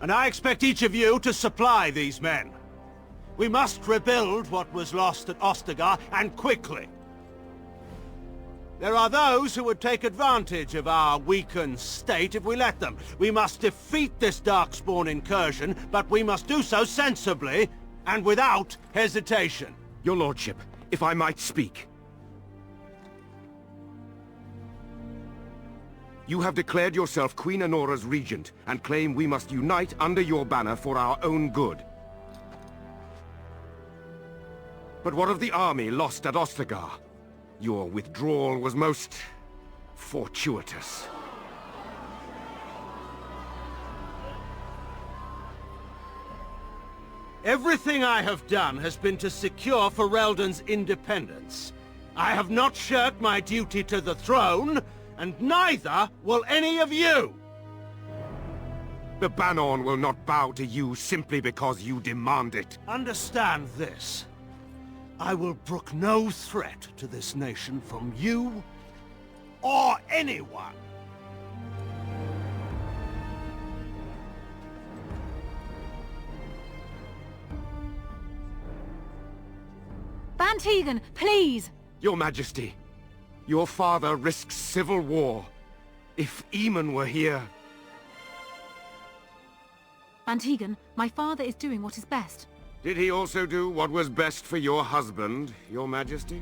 And I expect each of you to supply these men. We must rebuild what was lost at Ostagar, and quickly. There are those who would take advantage of our weakened state if we let them. We must defeat this Darkspawn incursion, but we must do so sensibly and without hesitation. Your lordship, if I might speak. You have declared yourself Queen Honora's regent, and claim we must unite under your banner for our own good. But what of the army lost at Ostagar? Your withdrawal was most fortuitous. Everything I have done has been to secure Ferelden's independence. I have not shirked my duty to the throne, and neither will any of you! The Banon will not bow to you simply because you demand it. Understand this. I will brook no threat to this nation from you or anyone. Van Tegan, please! Your Majesty, your father risks civil war. If Eamon were here... Van Tegan, my father is doing what is best. Did he also do what was best for your husband, Your Majesty?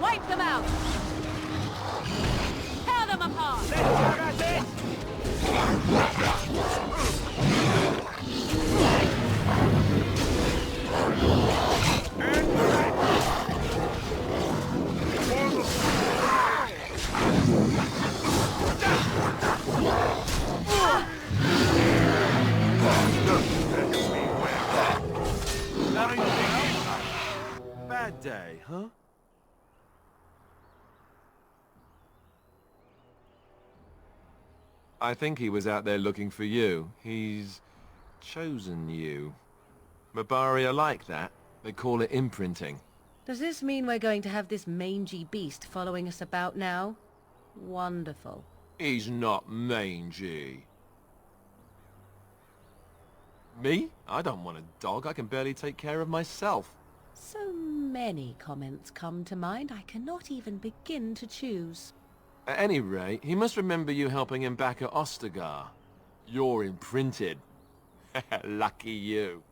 Wipe them out! Tear them apart! Bad day, huh? I think he was out there looking for you. He's chosen you. Mabari are like that. They call it imprinting. Does this mean we're going to have this mangy beast following us about now? Wonderful. He's not mangy. Me? I don't want a dog. I can barely take care of myself. So many comments come to mind, I cannot even begin to choose. At any rate, he must remember you helping him back at Ostagar. You're imprinted. Lucky you.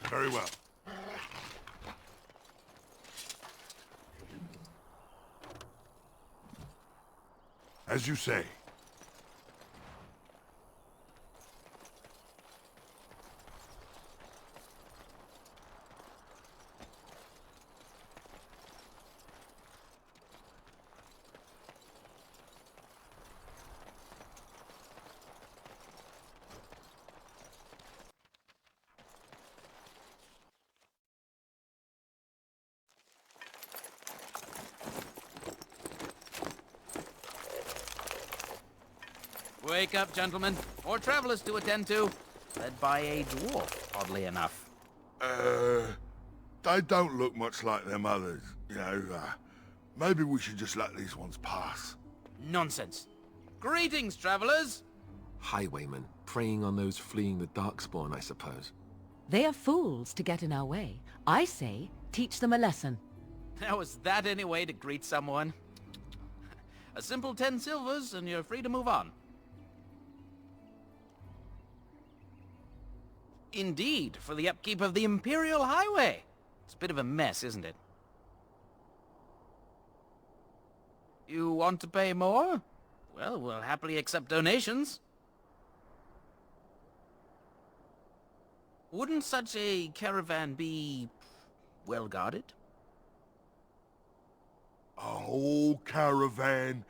Very well. As you say. Wake up, gentlemen. More travelers to attend to. Led by a dwarf, oddly enough. They don't look much like them others. You know, maybe we should just let these ones pass. Nonsense. Greetings, travelers. Highwaymen, preying on those fleeing the Darkspawn, I suppose. They are fools to get in our way. I say, teach them a lesson. Now is that any way to greet someone? A simple 10 silvers and you're free to move on. Indeed, for the upkeep of the Imperial Highway. It's a bit of a mess, isn't it? You want to pay more? Well, we'll happily accept donations. Wouldn't such a caravan be well guarded? A whole caravan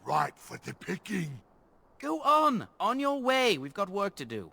ripe for the picking. Go on your way. We've got work to do.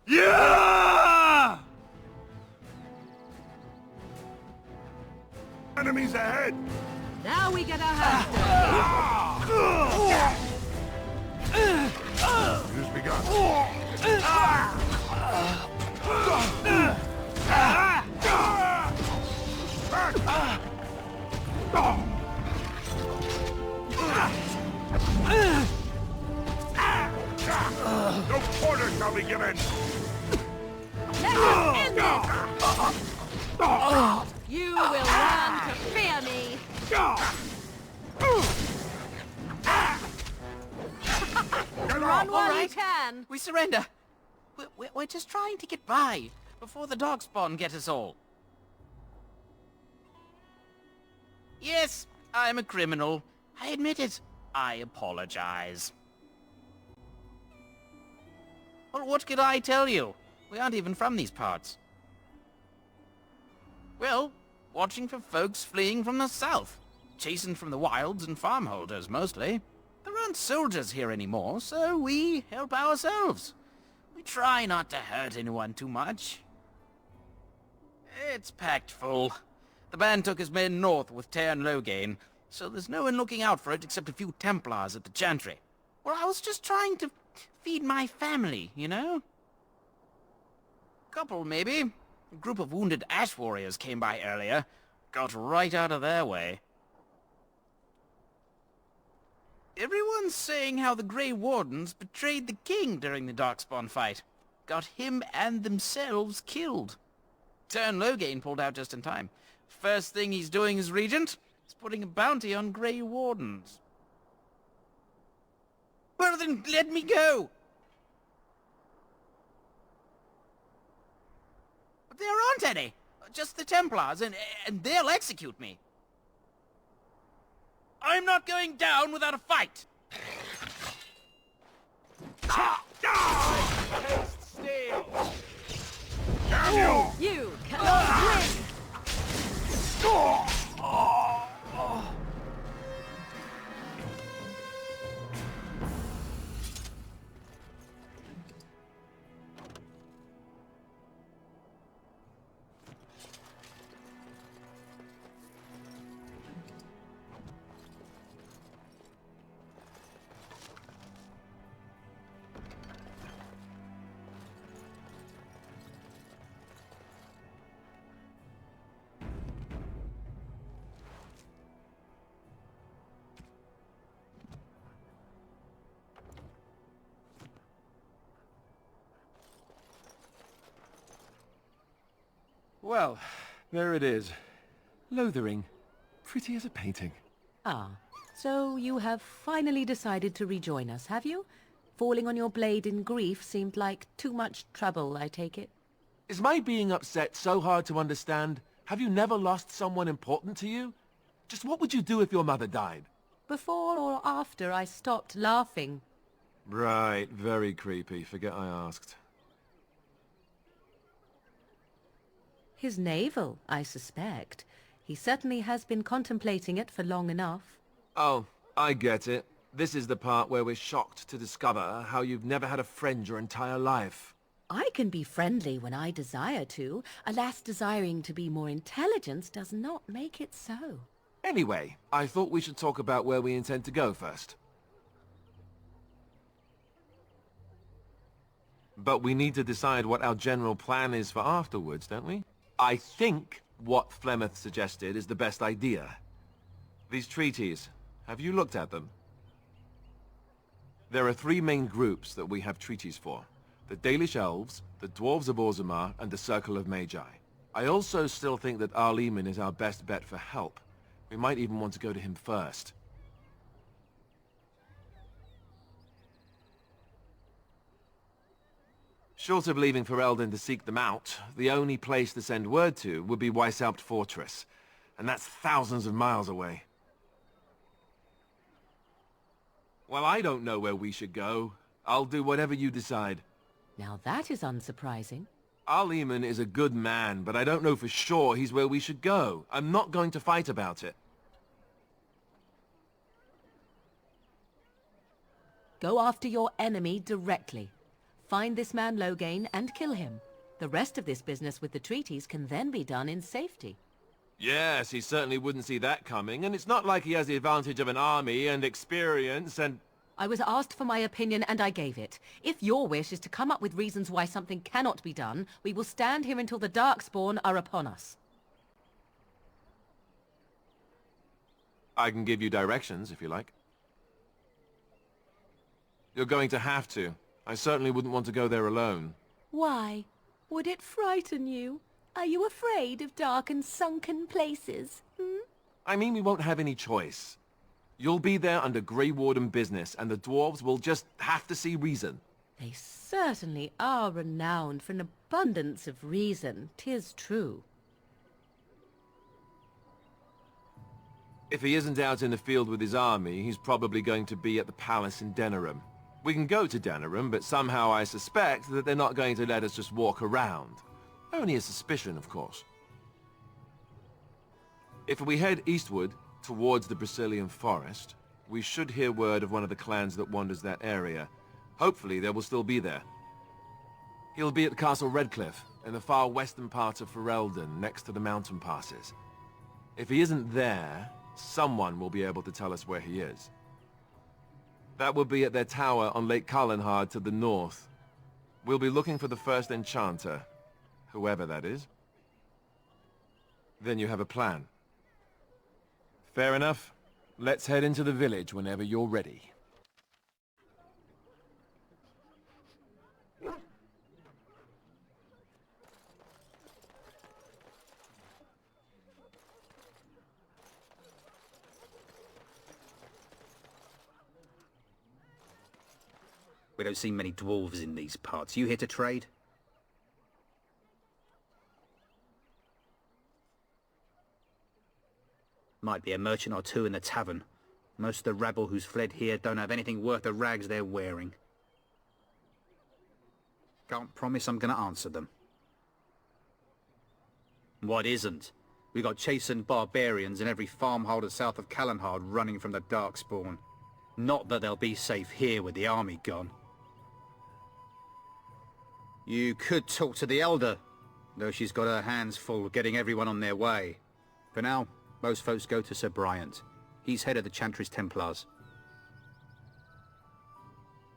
Yeah! Enemies ahead! Now we get our hands dirty. Just begun. No quarter shall be given! Let us end this! You will learn to fear me! Run while you can! We surrender. We're just trying to get by before the darkspawn get us all. Yes, I'm a criminal. I admit it. I apologize. Well, what could I tell you? We aren't even from these parts. Well, watching for folks fleeing from the south. Chasing from the wilds and farmholders, mostly. There aren't soldiers here anymore, so we help ourselves. We try not to hurt anyone too much. It's packed full. The band took his men north with Tairn Loghain, so there's no one looking out for it except a few Templars at the Chantry. Well, I was just trying to feed my family, you know? Couple, maybe. A group of wounded ash warriors came by earlier. Got right out of their way. Everyone's saying how the Grey Wardens betrayed the king during the Darkspawn fight. Got him and themselves killed. Tairn Loghain pulled out just in time. First thing he's doing as regent is putting a bounty on Grey Wardens. Well then, let me go! But there aren't any. Just the Templars, and they'll execute me. I'm not going down without a fight! Taste steel! Damn you! You cannot win! Well, there it is. Lothering. Pretty as a painting. Ah, so you have finally decided to rejoin us, have you? Falling on your blade in grief seemed like too much trouble, I take it. Is my being upset so hard to understand? Have you never lost someone important to you? Just what would you do if your mother died? Before or after I stopped laughing? Right, very creepy. Forget I asked. His navel, I suspect. He certainly has been contemplating it for long enough. Oh, I get it. This is the part where we're shocked to discover how you've never had a friend your entire life. I can be friendly when I desire to. Alas, desiring to be more intelligent does not make it so. Anyway, I thought we should talk about where we intend to go first. But we need to decide what our general plan is for afterwards, don't we? I think what Flemeth suggested is the best idea. These treaties, have you looked at them? There are three main groups that we have treaties for. The Dalish Elves, the Dwarves of Orzammar, and the Circle of Magi. I also still think that Arleman is our best bet for help. We might even want to go to him first. Short of leaving Ferelden to seek them out, the only place to send word to would be Weishaupt Fortress. And that's thousands of miles away. Well, I don't know where we should go. I'll do whatever you decide. Now that is unsurprising. Arleman is a good man, but I don't know for sure he's where we should go. I'm not going to fight about it. Go after your enemy directly. Find this man Loghain and kill him. The rest of this business with the treaties can then be done in safety. Yes, he certainly wouldn't see that coming, and it's not like he has the advantage of an army and experience and... I was asked for my opinion and I gave it. If your wish is to come up with reasons why something cannot be done, we will stand here until the Darkspawn are upon us. I can give you directions, if you like. You're going to have to. I certainly wouldn't want to go there alone. Why? Would it frighten you? Are you afraid of dark and sunken places? I mean, we won't have any choice. You'll be there under Grey Warden business, and the dwarves will just have to see reason. They certainly are renowned for an abundance of reason, 'tis true. If he isn't out in the field with his army, he's probably going to be at the palace in Denerium. We can go to Denerium, but somehow I suspect that they're not going to let us just walk around. Only a suspicion, of course. If we head eastward, towards the Brazilian forest, we should hear word of one of the clans that wanders that area. Hopefully they will still be there. He'll be at Castle Redcliffe, in the far western part of Ferelden, next to the mountain passes. If he isn't there, someone will be able to tell us where he is. That will be at their tower on Lake Carlenhard to the north. We'll be looking for the first enchanter, whoever that is. Then you have a plan. Fair enough. Let's head into the village whenever you're ready. We don't see many dwarves in these parts. You here to trade? Might be a merchant or two in the tavern. Most of the rabble who's fled here don't have anything worth the rags they're wearing. Can't promise I'm gonna answer them. What isn't? We got chastened barbarians in every farmholder south of Carlenhard running from the Darkspawn. Not that they'll be safe here with the army gone. You could talk to the Elder, though she's got her hands full getting everyone on their way. For now, most folks go to Sir Bryant. He's head of the Chantry's Templars.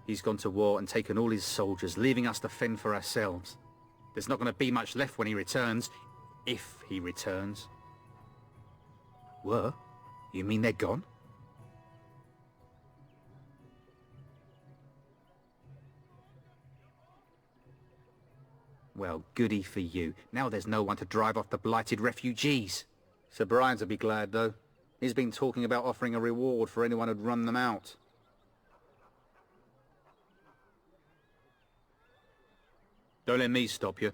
He's gone to war and taken all his soldiers, leaving us to fend for ourselves. There's not going to be much left when he returns, if he returns. Were? You mean they're gone? Well, goody for you. Now there's no one to drive off the blighted refugees. Sir Brian'll be glad, though. He's been talking about offering a reward for anyone who'd run them out. Don't let me stop you.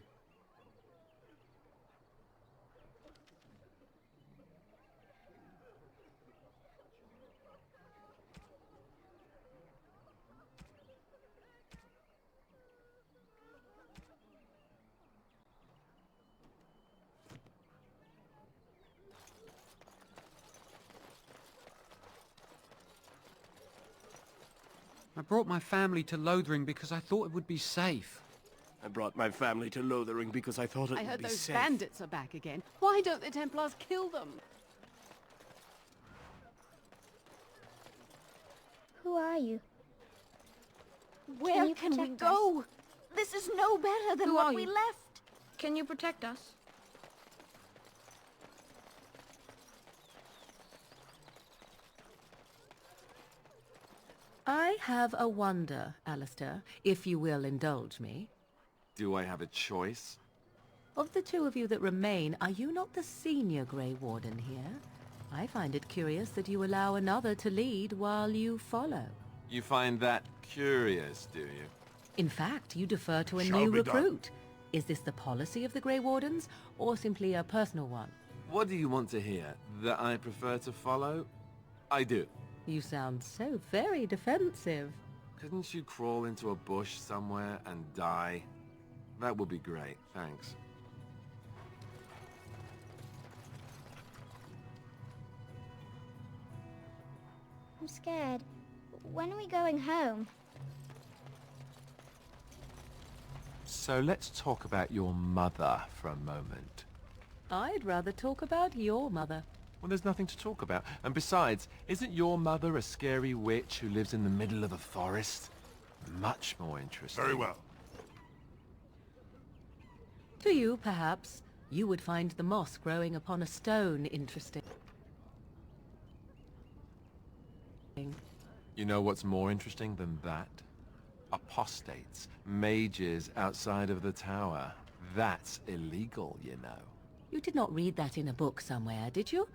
I brought my family to Lothering because I thought it would be safe. I brought my family to Lothering because I thought it I would heard be those safe. bandits are back again. Why don't the Templars kill them? Who are you? Where can we go? This is no better than what we left. Can you protect us? I have a wonder, Alistair, if you will indulge me. Do I have a choice? Of the two of you that remain, are you not the senior Grey Warden here? I find it curious that you allow another to lead while you follow. You find that curious, do you? In fact, you defer to a Shall new be done. recruit. Is this the policy of the Grey Wardens, or simply a personal one? What do you want to hear? That I prefer to follow? I do. You sound so very defensive. Couldn't you crawl into a bush somewhere and die? That would be great, thanks. I'm scared. When are we going home? So let's talk about your mother for a moment. I'd rather talk about your mother. Well, there's nothing to talk about. And besides, isn't your mother a scary witch who lives in the middle of a forest? Much more interesting. Very well. To you, perhaps, you would find the moss growing upon a stone interesting. You know what's more interesting than that? Apostates, mages outside of the tower. That's illegal, you know. You did not read that in a book somewhere, did you?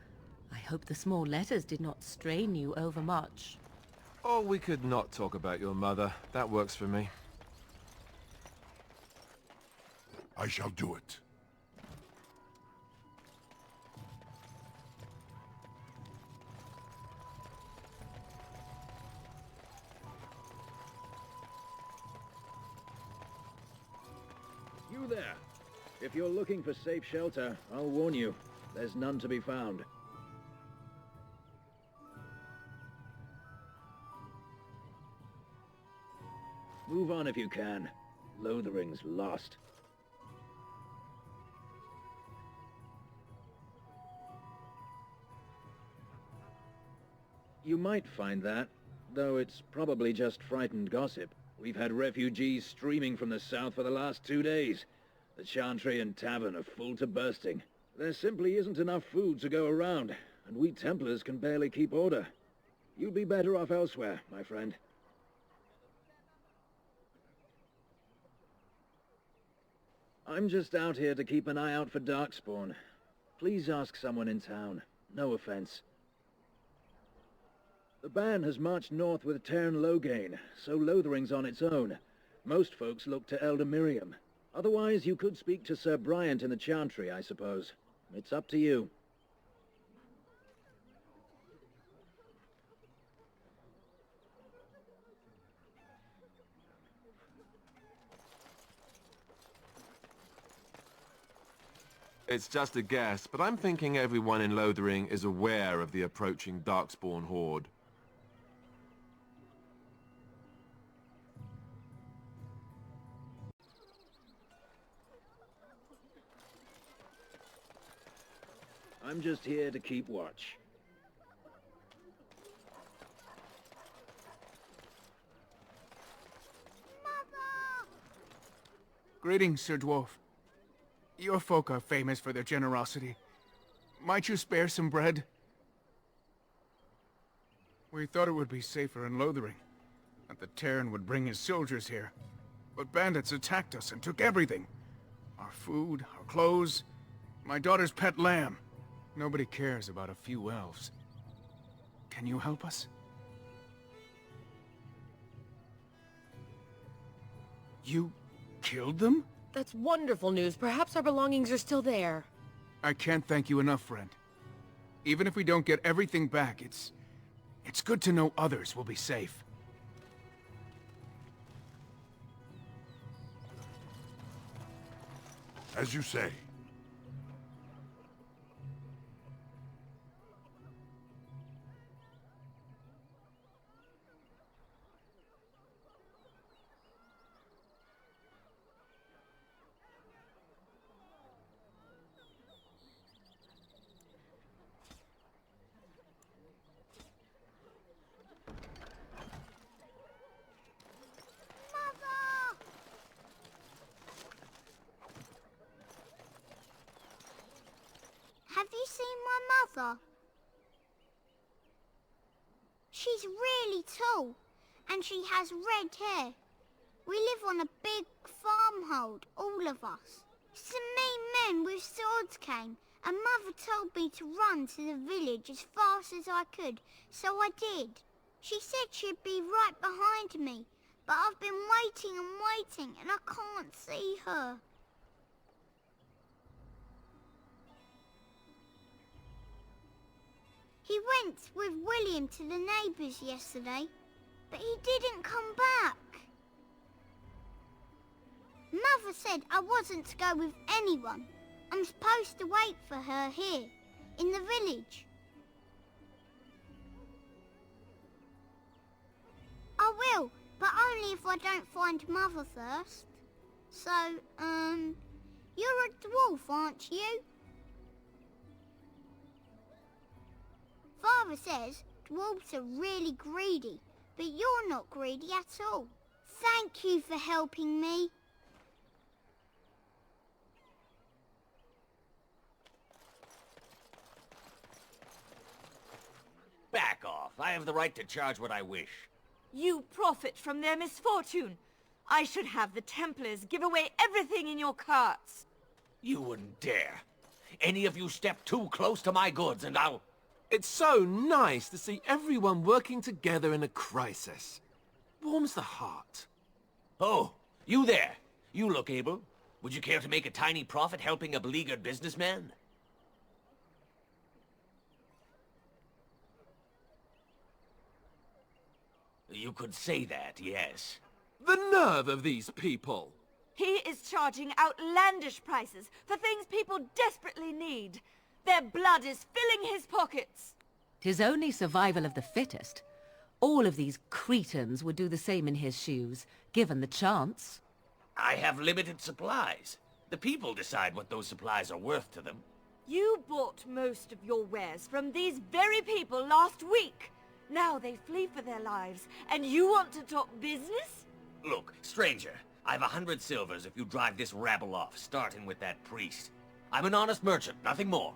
I hope the small letters did not strain you overmuch. Or we could not talk about your mother. That works for me. I shall do it. You there. If you're looking for safe shelter, I'll warn you. There's none to be found. Move on if you can. Lothering's lost. You might find that, though it's probably just frightened gossip. We've had refugees streaming from the south for the last 2 days. The Chantry and Tavern are full to bursting. There simply isn't enough food to go around, and we Templars can barely keep order. You'd be better off elsewhere, my friend. I'm just out here to keep an eye out for Darkspawn. Please ask someone in town. No offense. The band has marched north with Tern Loghain, so Lothering's on its own. Most folks look to Elder Miriam. Otherwise, you could speak to Sir Bryant in the Chantry, I suppose. It's up to you. It's just a guess, but I'm thinking everyone in Lothering is aware of the approaching Darkspawn horde. I'm just here to keep watch. Greetings, Sir Dwarf. Your folk are famous for their generosity. Might you spare some bread? We thought it would be safer in Lothering, that the Terran would bring his soldiers here. But bandits attacked us and took everything. Our food, our clothes, my daughter's pet lamb. Nobody cares about a few elves. Can you help us? You killed them? That's wonderful news. Perhaps our belongings are still there. I can't thank you enough, friend. Even if we don't get everything back, it's good to know others will be safe. As you say. Have you seen my mother? She's really tall, and she has red hair. We live on a big farmhold, all of us. Some mean men with swords came, and Mother told me to run to the village as fast as I could, so I did. She said she'd be right behind me, but I've been waiting and waiting, and I can't see her. He went with William to the neighbours yesterday, but he didn't come back. Mother said I wasn't to go with anyone. I'm supposed to wait for her here, in the village. I will, but only if I don't find Mother first. So, you're a dwarf, aren't you? Father says dwarves are really greedy, but you're not greedy at all. Thank you for helping me. Back off. I have the right to charge what I wish. You profit from their misfortune. I should have the Templars give away everything in your carts. You wouldn't dare. Any of you step too close to my goods and I'll... It's so nice to see everyone working together in a crisis. Warms the heart. Oh, you there. You look able. Would you care to make a tiny profit helping a beleaguered businessman? You could say that, yes. The nerve of these people! He is charging outlandish prices for things people desperately need. Their blood is filling his pockets. 'Tis only survival of the fittest. All of these cretins would do the same in his shoes, given the chance. I have limited supplies. The people decide what those supplies are worth to them. You bought most of your wares from these very people last week. Now they flee for their lives, and you want to talk business? Look, stranger, I've 100 silvers if you drive this rabble off, starting with that priest. I'm an honest merchant, nothing more.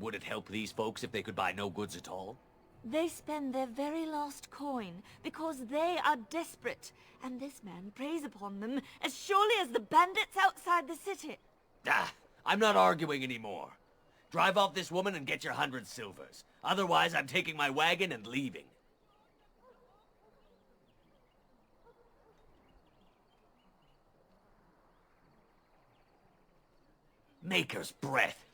Would it help these folks if they could buy no goods at all? They spend their very last coin because they are desperate, and this man preys upon them as surely as the bandits outside the city. Ah, I'm not arguing anymore. Drive off this woman and get your 100 silvers. Otherwise, I'm taking my wagon and leaving. Maker's breath.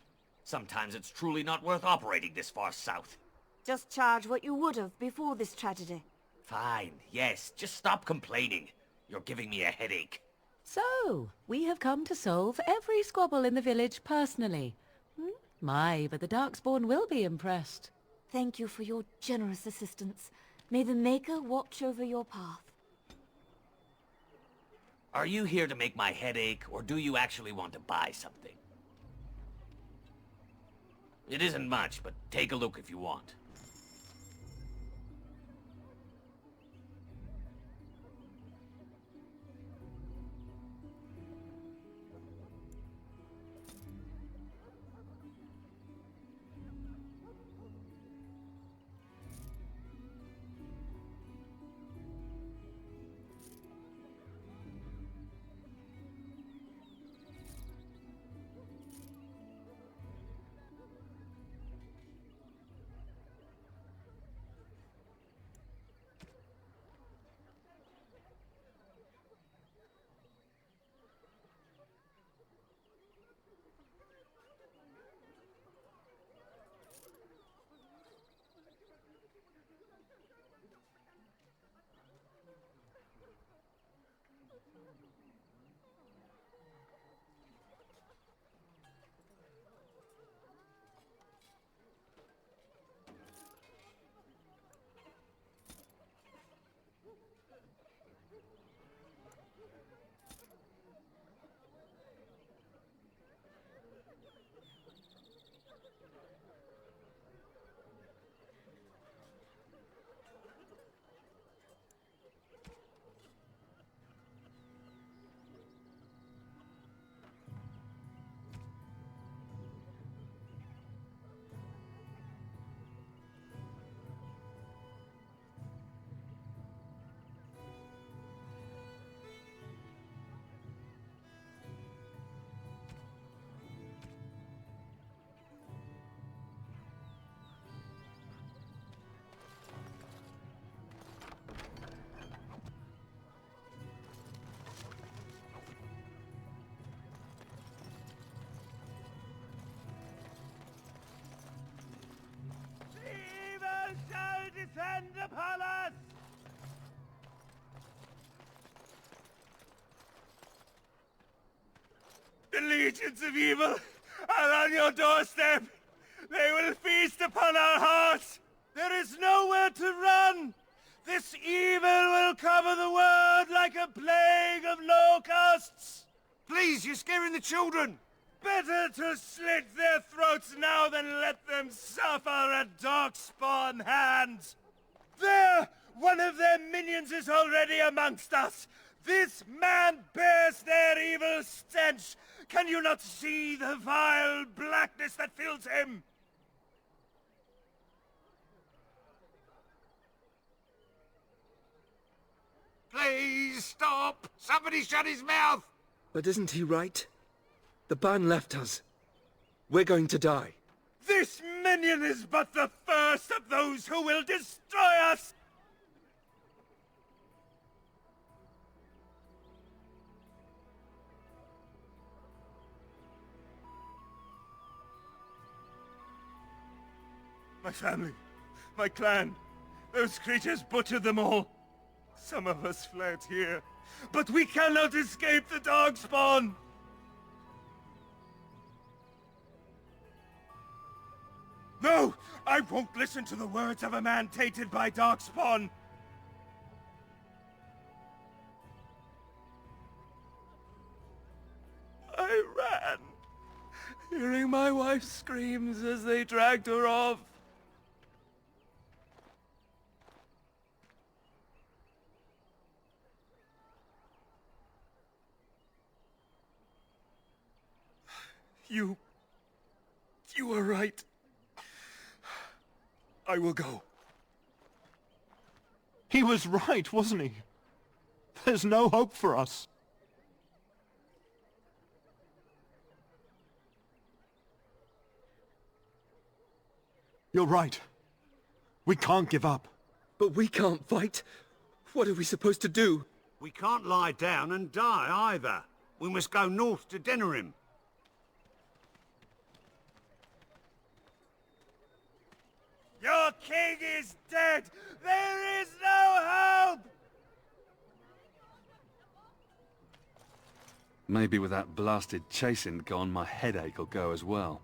Sometimes it's truly not worth operating this far south. Just charge what you would have before this tragedy. Fine, yes. Just stop complaining. You're giving me a headache. So, we have come to solve every squabble in the village personally. My, but the Darkspawn will be impressed. Thank you for your generous assistance. May the Maker watch over your path. Are you here to make my head ache, or do you actually want to buy something? It isn't much, but take a look if you want. The legions of evil are on your doorstep. They will feast upon our hearts. There is nowhere to run. This evil will cover the world like a plague of locusts. Please, you're scaring the children. Better to slit their throats now than let them suffer at Darkspawn hands. There! One of their minions is already amongst us. This man bears their evil stench. Can you not see the vile blackness that fills him? Please, stop! Somebody shut his mouth! But isn't he right? The ban left us. We're going to die. This minion is but the first of those who will destroy us! My family, my clan, those creatures butchered them all. Some of us fled here, but we cannot escape the Darkspawn! No! I won't listen to the words of a man tainted by Darkspawn! I ran, hearing my wife's screams as they dragged her off. You were right. I will go. He was right, wasn't he? There's no hope for us. You're right. We can't give up. But we can't fight. What are we supposed to do? We can't lie down and die either. We must go north to Denerims. Your king is dead! There is no hope! Maybe with that blasted chasing gone, my headache will go as well.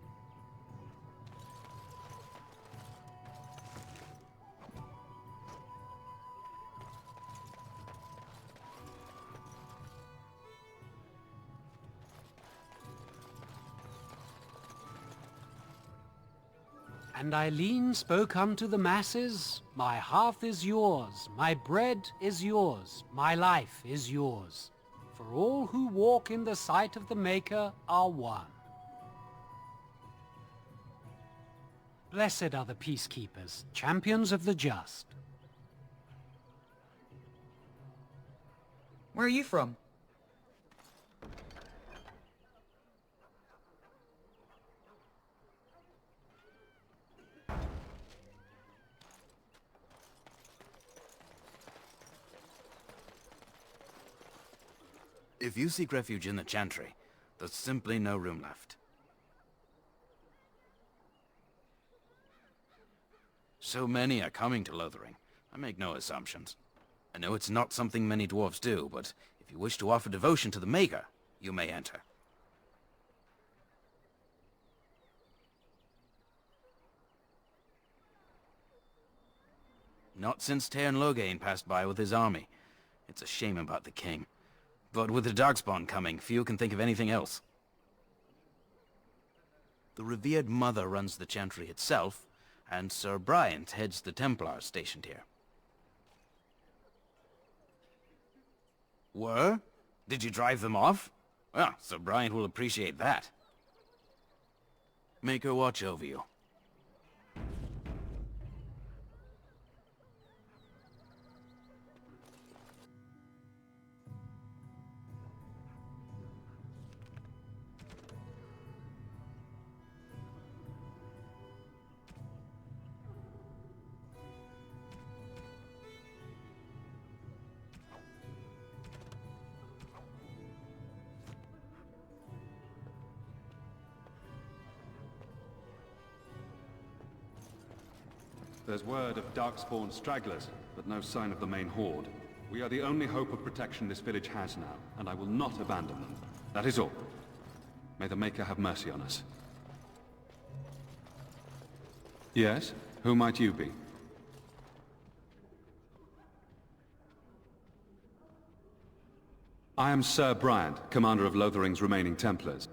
And Eileen spoke unto the masses, my hearth is yours, my bread is yours, my life is yours. For all who walk in the sight of the Maker are one. Blessed are the peacekeepers, champions of the just. Where are you from? If you seek refuge in the Chantry, there's simply no room left. So many are coming to Lothering. I make no assumptions. I know it's not something many dwarves do, but if you wish to offer devotion to the Maker, you may enter. Not since Tairn Loghain passed by with his army. It's a shame about the king. But with the Darkspawn coming, few can think of anything else. The revered mother runs the Chantry itself, and Sir Bryant heads the Templars stationed here. Were? Did you drive them off? Well, Sir Bryant will appreciate that. Make her watch over you. There's word of Darkspawn stragglers, but no sign of the main horde. We are the only hope of protection this village has now, and I will not abandon them. That is all. May the Maker have mercy on us. Yes? Who might you be? I am Sir Bryant, commander of Lothering's remaining Templars.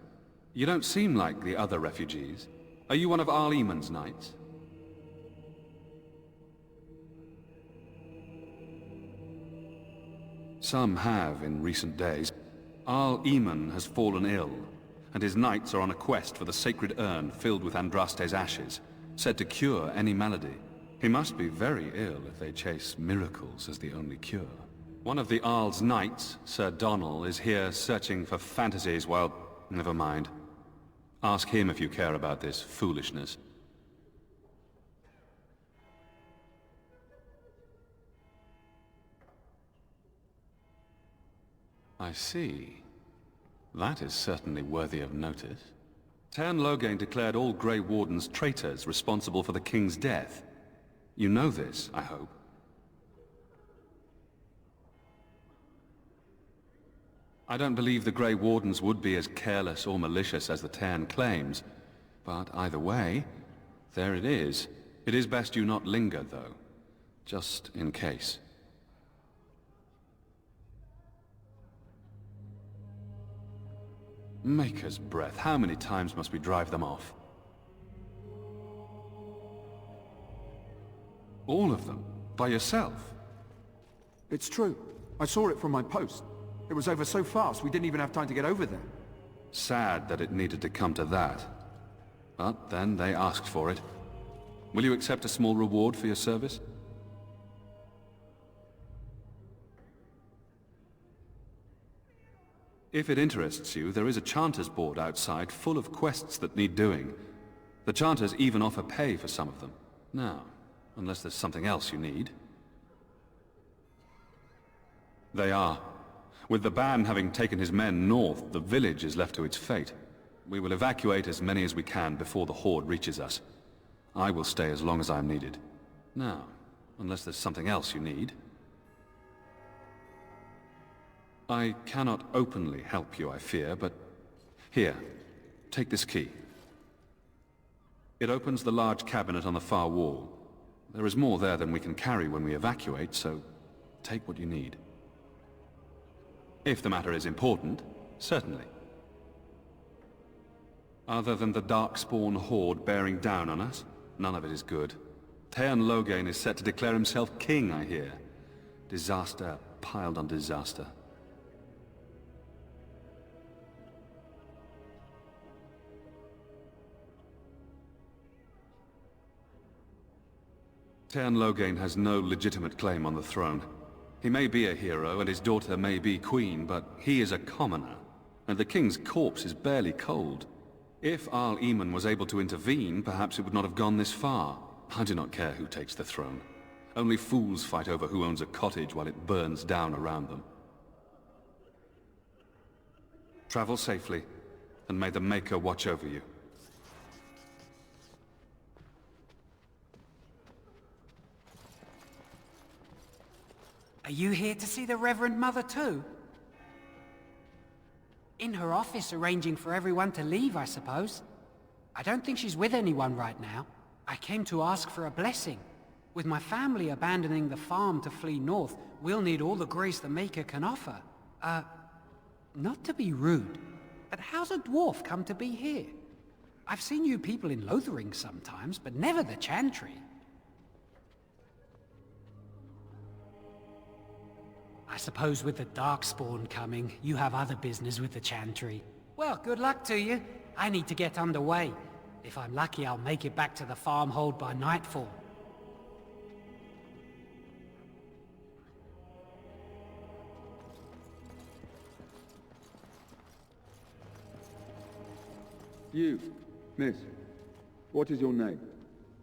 You don't seem like the other refugees. Are you one of Arl Eamon's knights? Some have in recent days. Arl Eamon has fallen ill, and his knights are on a quest for the sacred urn filled with Andraste's ashes, said to cure any malady. He must be very ill if they chase miracles as the only cure. One of the Arl's knights, Sir Donal, is here searching for fantasies while... Never mind. Ask him if you care about this foolishness. I see. That is certainly worthy of notice. Tern Loghain declared all Grey Wardens traitors responsible for the King's death. You know this, I hope. I don't believe the Grey Wardens would be as careless or malicious as the Tern claims, but either way, there it is. It is best you not linger, though, just in case. Maker's breath, how many times must we drive them off? All of them? By yourself? It's true. I saw it from my post. It was over so fast, we didn't even have time to get over there. Sad that it needed to come to that. But then they asked for it. Will you accept a small reward for your service? If it interests you, there is a Chanter's board outside full of quests that need doing. The Chanters even offer pay for some of them. Now, unless there's something else you need. They are. With the ban having taken his men north, the village is left to its fate. We will evacuate as many as we can before the Horde reaches us. I will stay as long as I am needed. Now, unless there's something else you need. I cannot openly help you, I fear, but... Here, take this key. It opens the large cabinet on the far wall. There is more there than we can carry when we evacuate, so take what you need. If the matter is important, certainly. Other than the Darkspawn Horde bearing down on us, none of it is good. Tern Loghain is set to declare himself king, I hear. Disaster piled on disaster. Tern Loghain has no legitimate claim on the throne. He may be a hero, and his daughter may be queen, but he is a commoner, and the king's corpse is barely cold. If Arl Eamon was able to intervene, perhaps it would not have gone this far. I do not care who takes the throne. Only fools fight over who owns a cottage while it burns down around them. Travel safely, and may the Maker watch over you. Are you here to see the Reverend Mother too? In her office arranging for everyone to leave, I suppose. I don't think she's with anyone right now. I came to ask for a blessing. With my family abandoning the farm to flee north, we'll need all the grace the Maker can offer. Not to be rude, but how's a dwarf come to be here? I've seen you people in Lothering sometimes, but never the Chantry. I suppose with the Darkspawn coming, you have other business with the Chantry. Well, good luck to you. I need to get underway. If I'm lucky, I'll make it back to the farmhold by nightfall. You, miss, what is your name?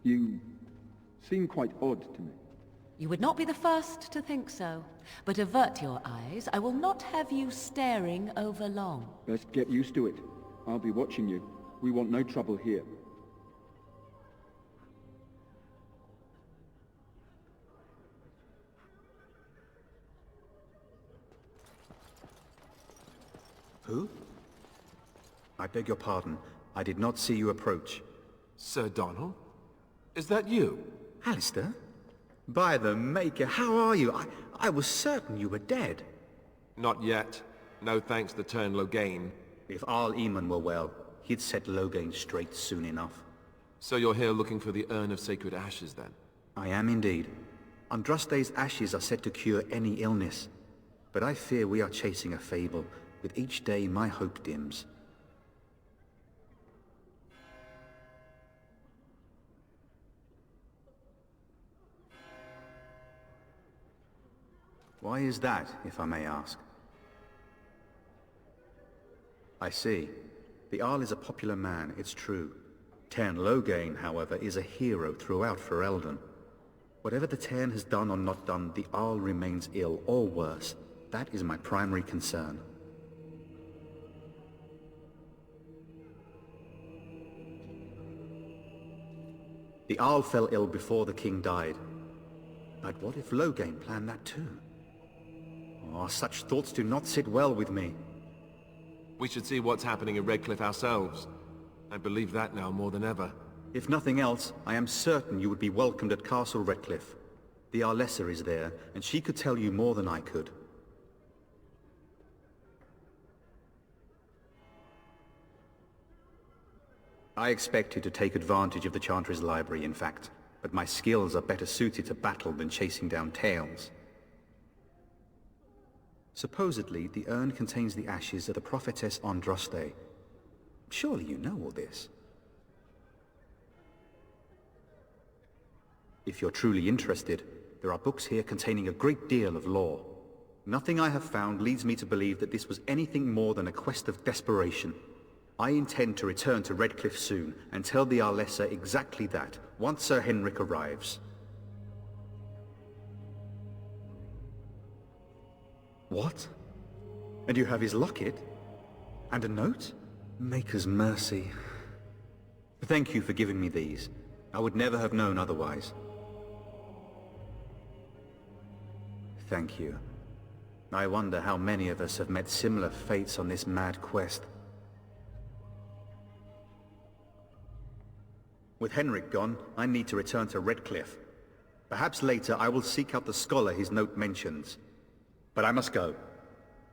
You seem quite odd to me. You would not be the first to think so. But avert your eyes. I will not have you staring over long. Best get used to it. I'll be watching you. We want no trouble here. Who? I beg your pardon. I did not see you approach. Sir Donald? Is that you? Alistair? By the Maker, how are you? I was certain you were dead. Not yet. No thanks to turn Loghain. If Arl Eamon were well, he'd set Loghain straight soon enough. So you're here looking for the Urn of Sacred Ashes, then? I am indeed. Andraste's ashes are said to cure any illness. But I fear we are chasing a fable. With each day, my hope dims. Why is that, if I may ask? I see. The Arl is a popular man, it's true. Tern Loghain, however, is a hero throughout Ferelden. Whatever the Tern has done or not done, the Arl remains ill, or worse. That is my primary concern. The Arl fell ill before the king died. But what if Loghain planned that too? Oh, such thoughts do not sit well with me. We should see what's happening in Redcliffe ourselves. I believe that now more than ever. If nothing else, I am certain you would be welcomed at Castle Redcliffe. The Arlessa is there, and she could tell you more than I could. I expected to take advantage of the Chantry's library, in fact, but my skills are better suited to battle than chasing down tales. Supposedly, the urn contains the ashes of the prophetess Andraste. Surely you know all this. If you're truly interested, there are books here containing a great deal of lore. Nothing I have found leads me to believe that this was anything more than a quest of desperation. I intend to return to Redcliffe soon and tell the Arlessa exactly that, once Sir Henrik arrives. What? And you have his locket? And a note? Maker's mercy. Thank you for giving me these. I would never have known otherwise. Thank you. I wonder how many of us have met similar fates on this mad quest. With Henrik gone, I need to return to Redcliffe. Perhaps later I will seek out the scholar his note mentions. But I must go.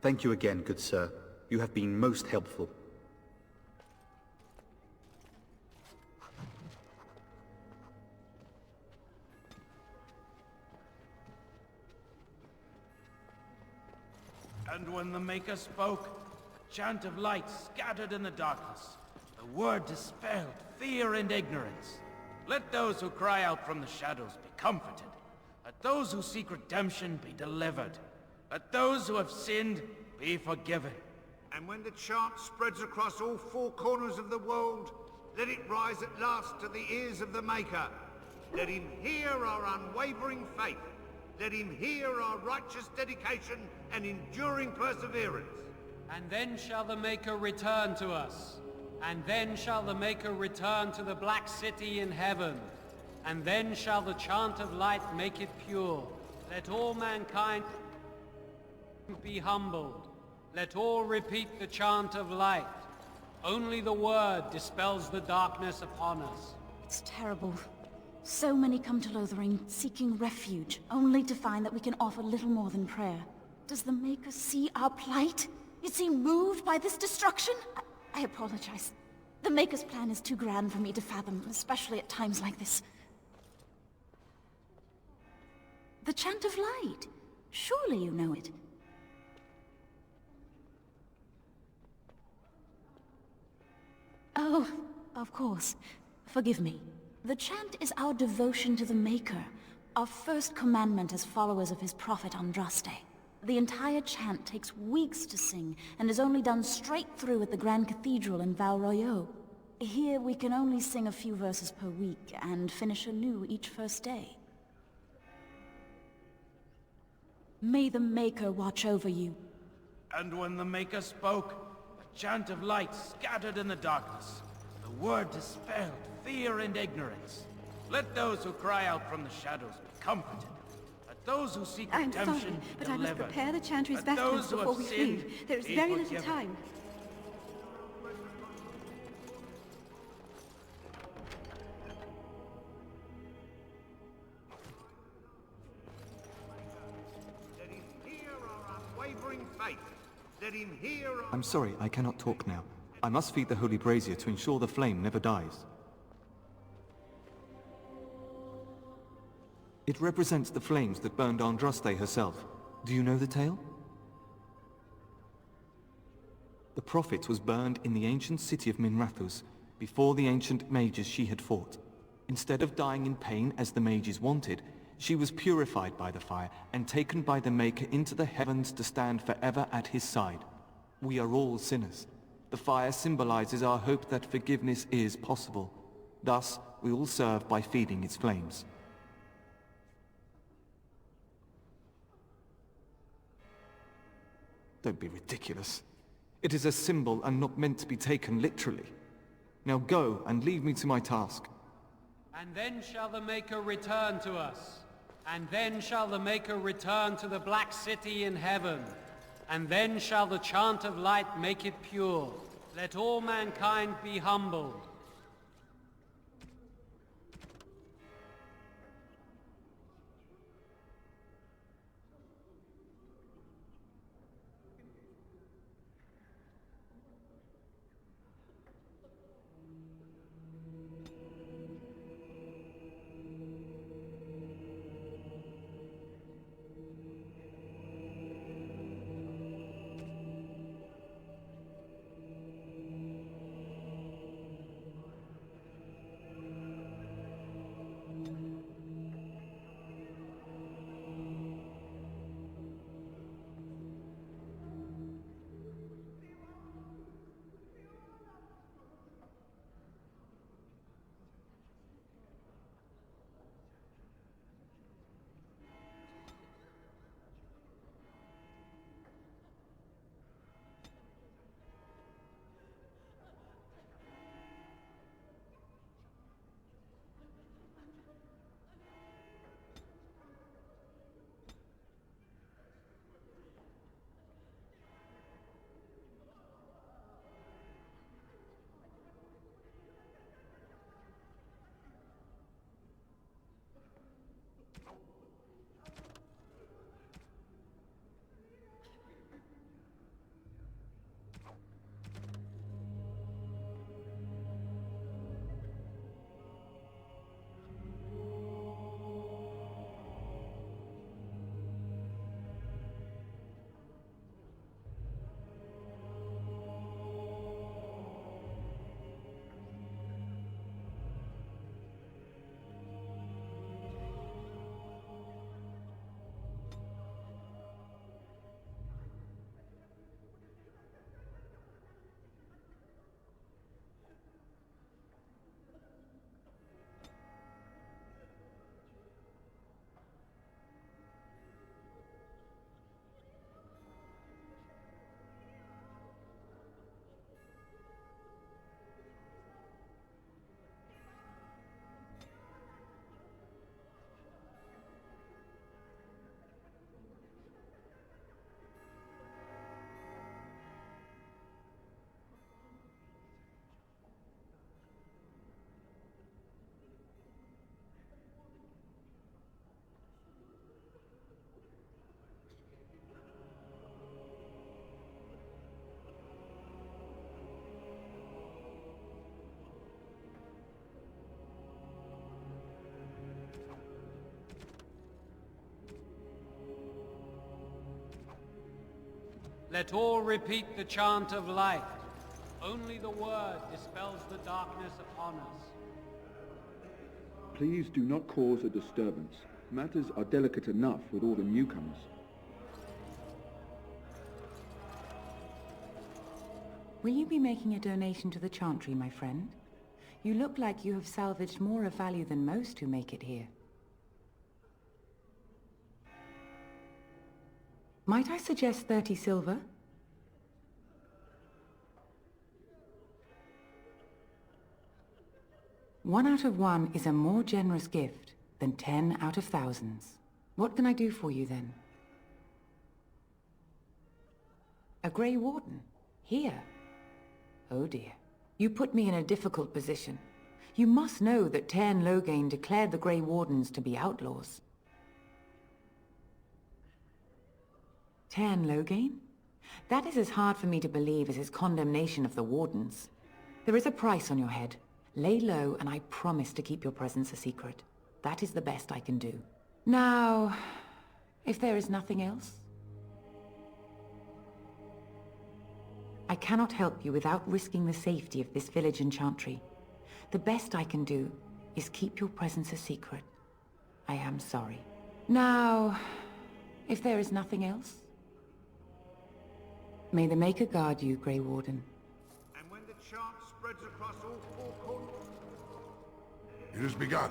Thank you again, good sir. You have been most helpful. And when the Maker spoke, a chant of light scattered in the darkness. The word dispelled fear and ignorance. Let those who cry out from the shadows be comforted. Let those who seek redemption be delivered. Let those who have sinned be forgiven. And when the chant spreads across all four corners of the world, let it rise at last to the ears of the Maker. Let him hear our unwavering faith. Let him hear our righteous dedication and enduring perseverance. And then shall the Maker return to us. And then shall the Maker return to the Black City in heaven. And then shall the chant of light make it pure. Let all mankind be humbled. Let all repeat the chant of light. Only the word dispels the darkness upon us. It's terrible. So many come to Lothering seeking refuge, only to find that we can offer little more than prayer. Does the Maker see our plight? Is he moved by this destruction? I apologize. The Maker's plan is too grand for me to fathom, especially at times like this. The Chant of Light. Surely you know it. Oh, of course. Forgive me. The chant is our devotion to the Maker, our first commandment as followers of his prophet Andraste. The entire chant takes weeks to sing, and is only done straight through at the Grand Cathedral in Val Royeaux. Here we can only sing a few verses per week, and finish anew each first day. May the Maker watch over you. And when the Maker spoke, a chant of light scattered in the darkness. The word dispelled fear and ignorance. Let those who cry out from the shadows be comforted. Let those who seek redemption I'm sorry, but I must prepare the Chantry's Let those vestments who before have we sinned leave. There's be very forgiven. little time. faith. Let him hear our... I'm sorry, I cannot talk now. I must feed the holy brazier to ensure the flame never dies. It represents the flames that burned Andraste herself. Do you know the tale? The prophet was burned in the ancient city of Minrathous, before the ancient mages she had fought. Instead of dying in pain as the mages wanted, she was purified by the fire and taken by the Maker into the heavens to stand forever at his side. We are all sinners. The fire symbolizes our hope that forgiveness is possible. Thus, we all serve by feeding its flames. Don't be ridiculous. It is a symbol and not meant to be taken literally. Now go and leave me to my task. And then shall the Maker return to us. And then shall the Maker return to the Black City in heaven. And then shall the chant of light make it pure. Let all mankind be humbled. Let all repeat the chant of light. Only the word dispels the darkness upon us. Please do not cause a disturbance. Matters are delicate enough with all the newcomers. Will you be making a donation to the chantry, my friend? You look like you have salvaged more of value than most who make it here. Might I suggest 30 silver? One out of one is a more generous gift than 10 out of thousands. What can I do for you then? A Grey Warden? Here? Oh dear. You put me in a difficult position. You must know that Tairn Loghain declared the Grey Wardens to be outlaws. Tairn Loghain? That is as hard for me to believe as his condemnation of the Wardens. There is a price on your head. Lay low, and I promise to keep your presence a secret. That is the best I can do. Now, if there is nothing else, I cannot help you without risking the safety of this village and chantry. The best I can do is keep your presence a secret. I am sorry. Now, if there is nothing else, may the Maker guard you, Grey Warden. And when the chant spreads across all four corners... It has begun.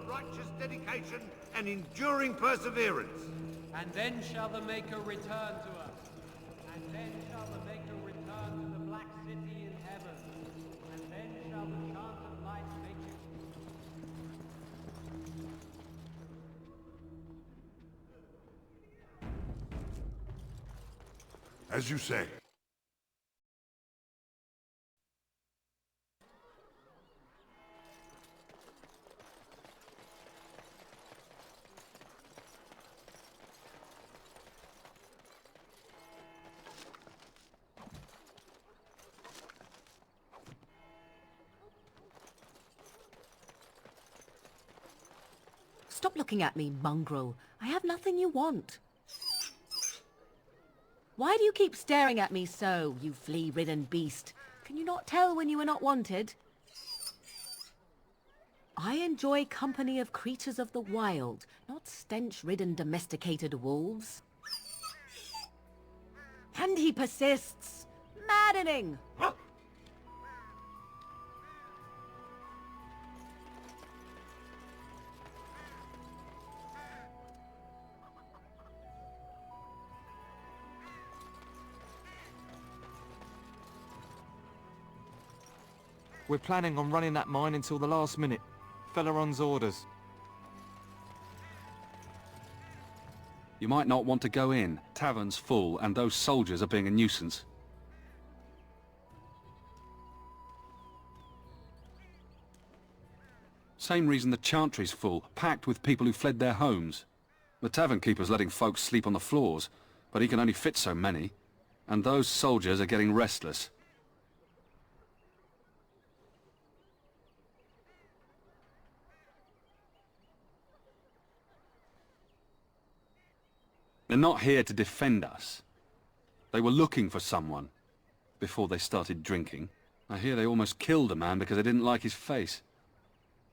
Righteous dedication and enduring perseverance. And then shall the Maker return to us. And then shall the Maker return to the Black City in heaven. And then shall the chant of light make it. As you say. Stop looking at me, mongrel. I have nothing you want. Why do you keep staring at me so, you flea-ridden beast? Can you not tell when you are not wanted? I enjoy company of creatures of the wild, not stench-ridden domesticated wolves. And he persists. Maddening! We're planning on running that mine until the last minute. Felleron's orders. You might not want to go in. Tavern's full, and those soldiers are being a nuisance. Same reason the chantry's full, packed with people who fled their homes. The tavern keeper's letting folks sleep on the floors, but he can only fit so many. And those soldiers are getting restless. They're not here to defend us. They were looking for someone before they started drinking. I hear they almost killed a man because they didn't like his face.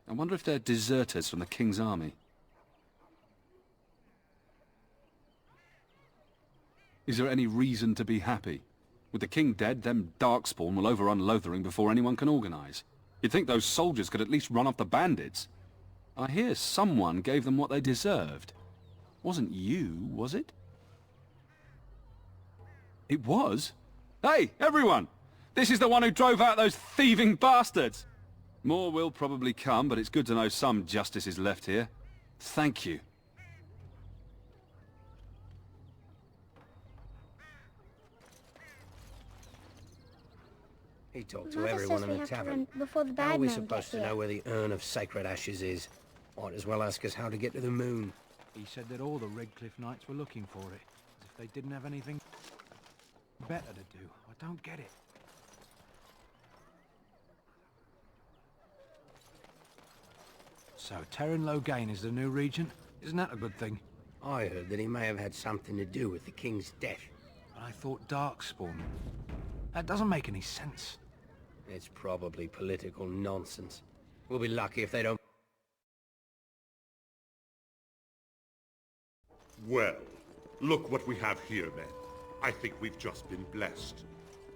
I wonder if they're deserters from the King's army. Is there any reason to be happy? With the King dead, them Darkspawn will overrun Lothering before anyone can organize. You'd think those soldiers could at least run off the bandits. I hear someone gave them what they deserved. Wasn't you, was it? It was? Hey, everyone! This is the one who drove out those thieving bastards! More will probably come, but it's good to know some justice is left here. Thank you. He talked to Mother everyone says in we the have to tavern. run before the How bad are we men get supposed to here. know where the urn of sacred ashes is? Might as well ask us how to get to the moon. He said that all the Redcliffe Knights were looking for it, as if they didn't have anything better to do. I don't get it. So, Terran Logain is the new regent? Isn't that a good thing? I heard that he may have had something to do with the king's death. But I thought Darkspawn. That doesn't make any sense. It's probably political nonsense. We'll be lucky if they don't... Well, look what we have here, men. I think we've just been blessed.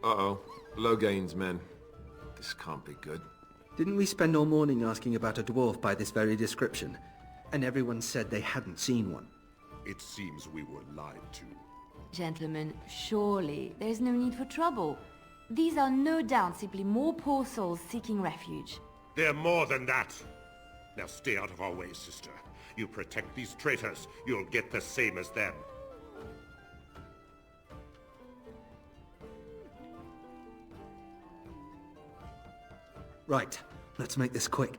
Uh-oh. Logain's men. This can't be good. Didn't we spend all morning asking about a dwarf by this very description? And everyone said they hadn't seen one. It seems we were lied to. Gentlemen, surely there's no need for trouble. These are no doubt simply more poor souls seeking refuge. They're more than that. Now stay out of our way, sister. You protect these traitors, you'll get the same as them. Right, let's make this quick.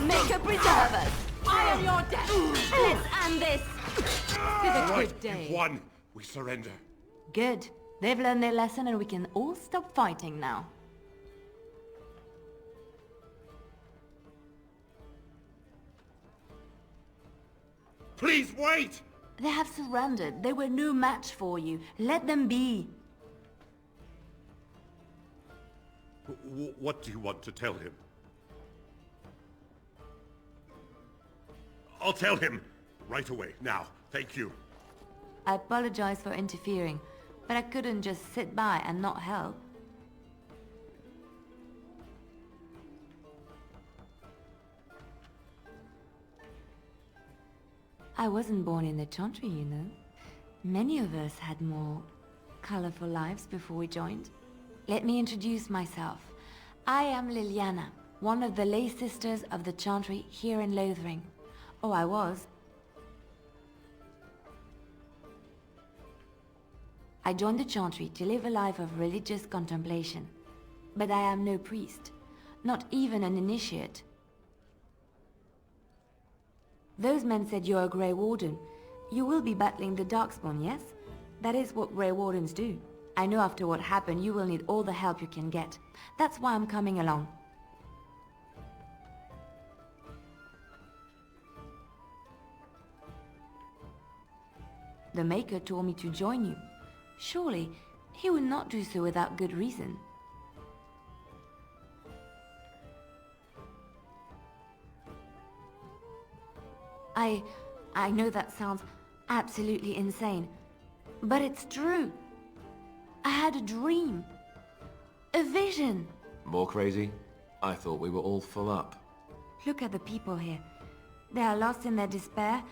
Maker preserve us! I am your death! Let's end this! To the good day. You've won. We surrender. Good. They've learned their lesson and we can all stop fighting now. Please wait! They have surrendered. They were no match for you. Let them be. What do you want to tell him? I'll tell him! Right away, now. Thank you. I apologize for interfering, but I couldn't just sit by and not help. I wasn't born in the Chantry, you know. Many of us had more colorful lives before we joined. Let me introduce myself. I am Leliana, one of the lay sisters of the Chantry here in Lothering. Oh, I was. I joined the Chantry to live a life of religious contemplation. But I am no priest, not even an initiate. Those men said you're a Grey Warden. You will be battling the Darkspawn, yes? That is what Grey Wardens do. I know after what happened you will need all the help you can get. That's why I'm coming along. The Maker told me to join you. Surely, he would not do so without good reason. I know that sounds absolutely insane, but it's true. I had a dream. A vision. More crazy? I thought we were all full up. Look at the people here. They are lost in their despair,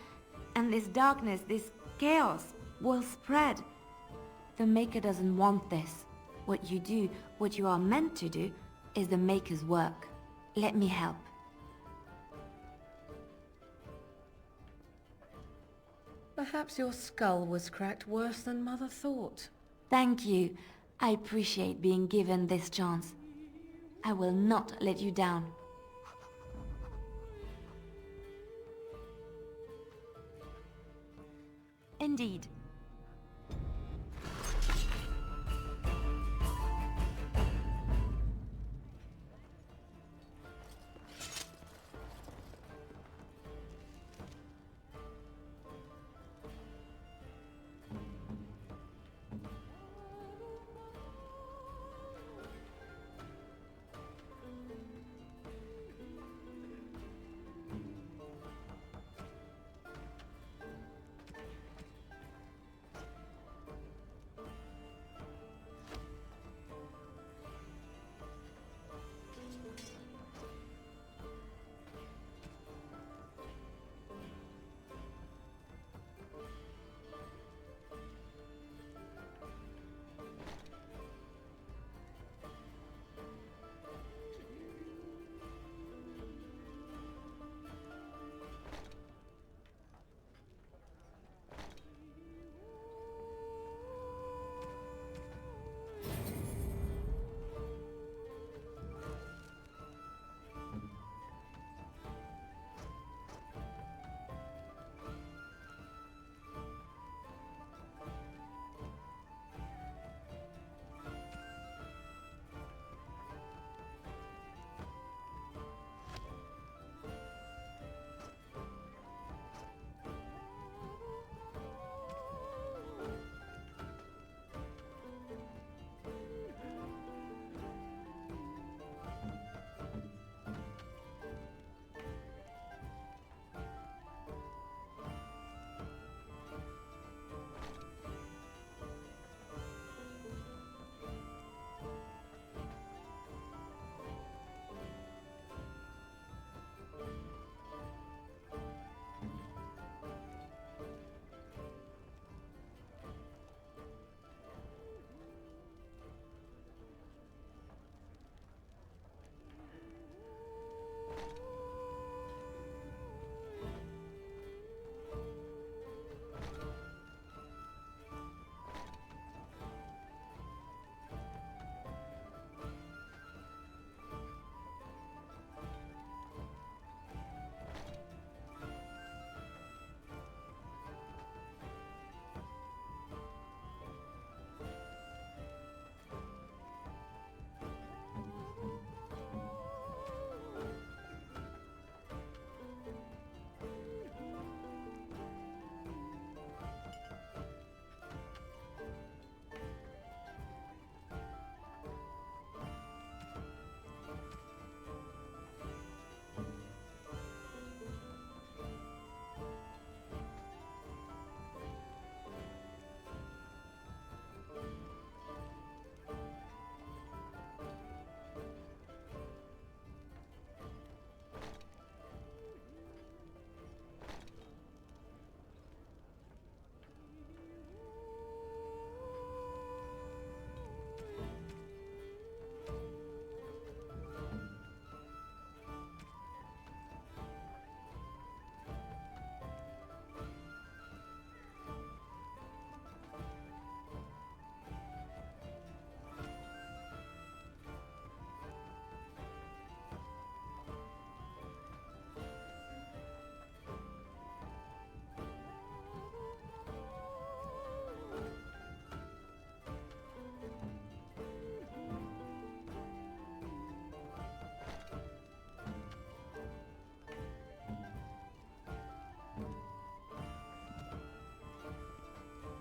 and this darkness, this chaos, will spread. The Maker doesn't want this. What you do, what you are meant to do, is the Maker's work. Let me help. Perhaps your skull was cracked worse than Mother thought. Thank you. I appreciate being given this chance. I will not let you down. Indeed.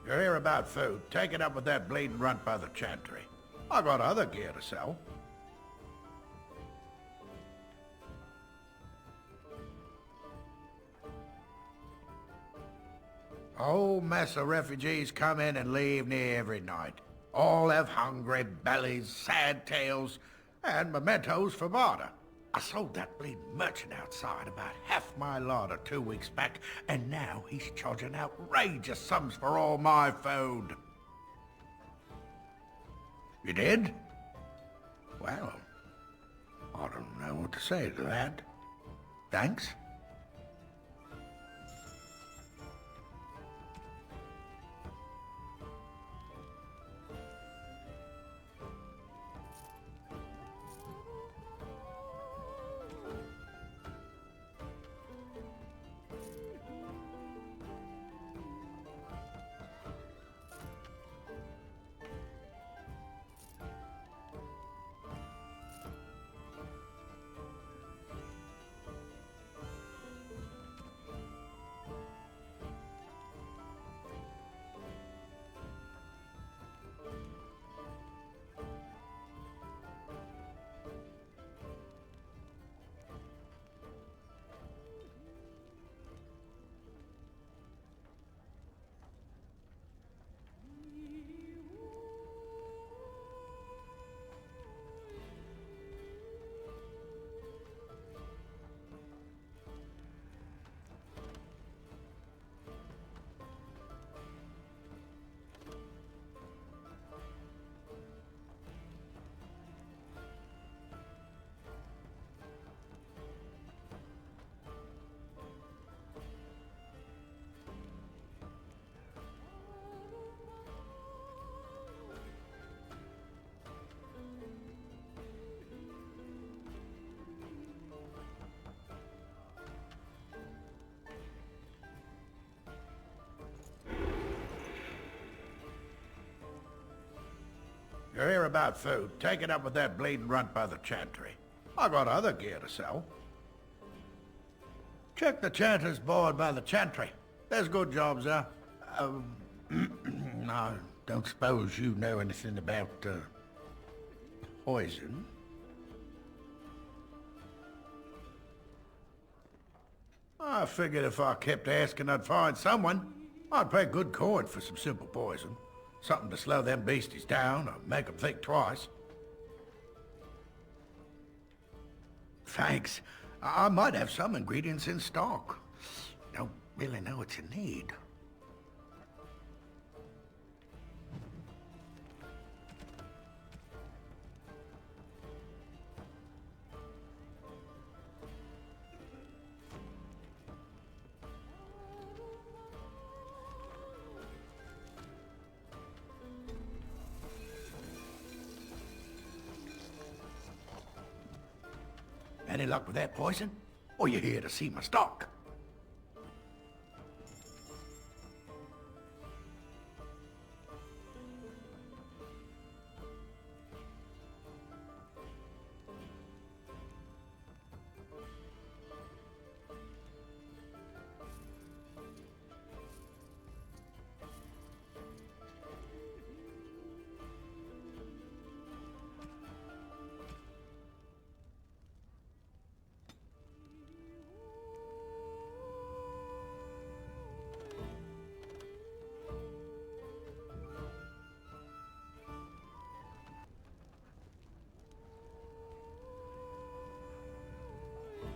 You're here about food. Take it up with that bleeding runt by the chantry. I got other gear to sell. A whole mess of refugees come in and leave near every night. All have hungry bellies, sad tales, and mementos for barter. I sold that bleeding merchant outside about half my larder 2 weeks back, and now he's charging outrageous sums for all my food. You did? Well, I don't know what to say to that. Thanks. You're here about food. Take it up with that bleeding runt by the chantry. I got other gear to sell. Check the chanter's board by the chantry. There's good jobs there. I don't suppose you know anything about, poison? I figured if I kept asking, I'd find someone. I'd pay good coin for some simple poison. Something to slow them beasties down or make them think twice. Thanks. I might have some ingredients in stock. Don't really know what you need. Any luck with that poison? Or you here to see my stock?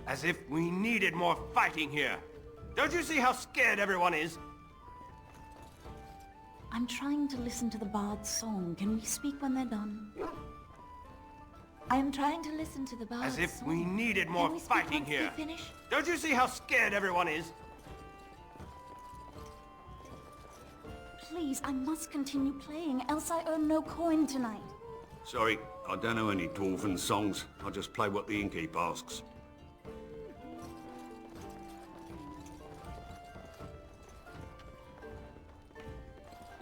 As if we needed more fighting here. Don't you see how scared everyone is? I'm trying to listen to the bard's song. Can we speak when they're done? I am trying to listen to the bard's As if song. we needed more Can we speak fighting once here. they finish? Don't you see how scared everyone is? Please, I must continue playing, else I earn no coin tonight. Sorry, I don't know any dwarven songs. I just play what the innkeep asks.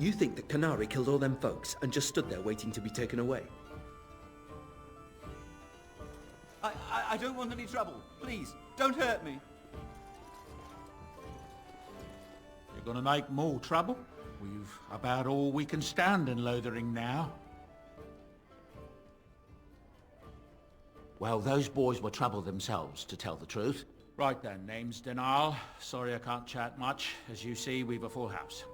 You think that Canary killed all them folks and just stood there waiting to be taken away? I don't want any trouble. Please, don't hurt me. You're gonna make more trouble? We've about all we can stand in Lothering now. Well, those boys were trouble themselves, to tell the truth. Right then, name's Denal. Sorry I can't chat much. As you see, we've a full house.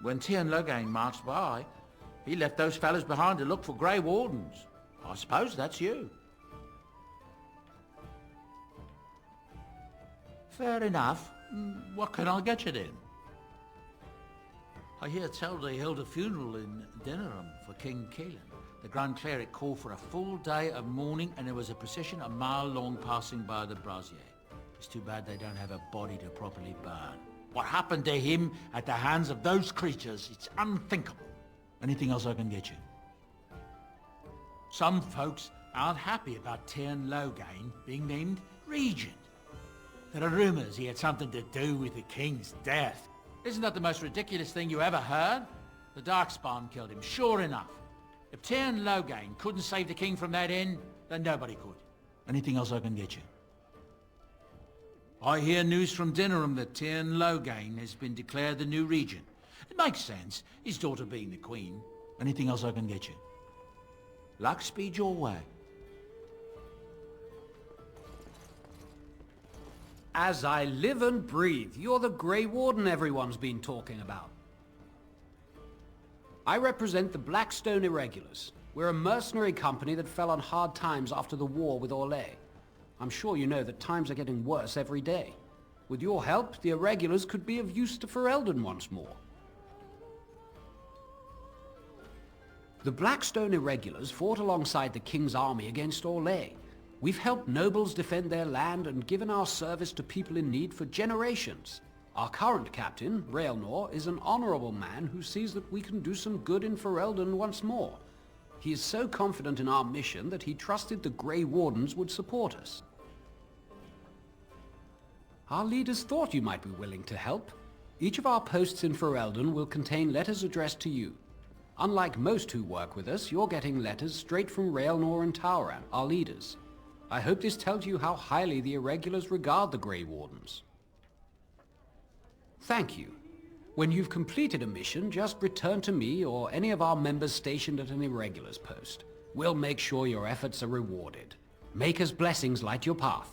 When Tien Logain marched by, he left those fellas behind to look for Grey Wardens. I suppose that's you. Fair enough. What can I get you then? I hear tell they held a funeral in Denerium for King Keelan. The Grand Cleric called for a full day of mourning and there was a procession a mile long passing by the brazier. It's too bad they don't have a body to properly burn. What happened to him at the hands of those creatures, it's unthinkable. Anything else I can get you? Some folks aren't happy about Tien Logain being named Regent. There are rumours he had something to do with the king's death. Isn't that the most ridiculous thing you ever heard? The Darkspawn killed him, sure enough. If Tien Logain couldn't save the king from that end, then nobody could. Anything else I can get you? I hear news from Denerium that Tien Logain has been declared the new regent. It makes sense, his daughter being the queen. Anything else I can get you? Luck speed your way. As I live and breathe, you're the Grey Warden everyone's been talking about. I represent the Blackstone Irregulars. We're a mercenary company that fell on hard times after the war with Orlais. I'm sure you know that times are getting worse every day. With your help, the Irregulars could be of use to Ferelden once more. The Blackstone Irregulars fought alongside the King's army against Orlais. We've helped nobles defend their land and given our service to people in need for generations. Our current captain, Raelnor, is an honorable man who sees that we can do some good in Ferelden once more. He is so confident in our mission that he trusted the Grey Wardens would support us. Our leaders thought you might be willing to help. Each of our posts in Ferelden will contain letters addressed to you. Unlike most who work with us, you're getting letters straight from Raelnor and Tauran, our leaders. I hope this tells you how highly the Irregulars regard the Grey Wardens. Thank you. When you've completed a mission, just return to me or any of our members stationed at an Irregulars post. We'll make sure your efforts are rewarded. Maker's blessings light your path.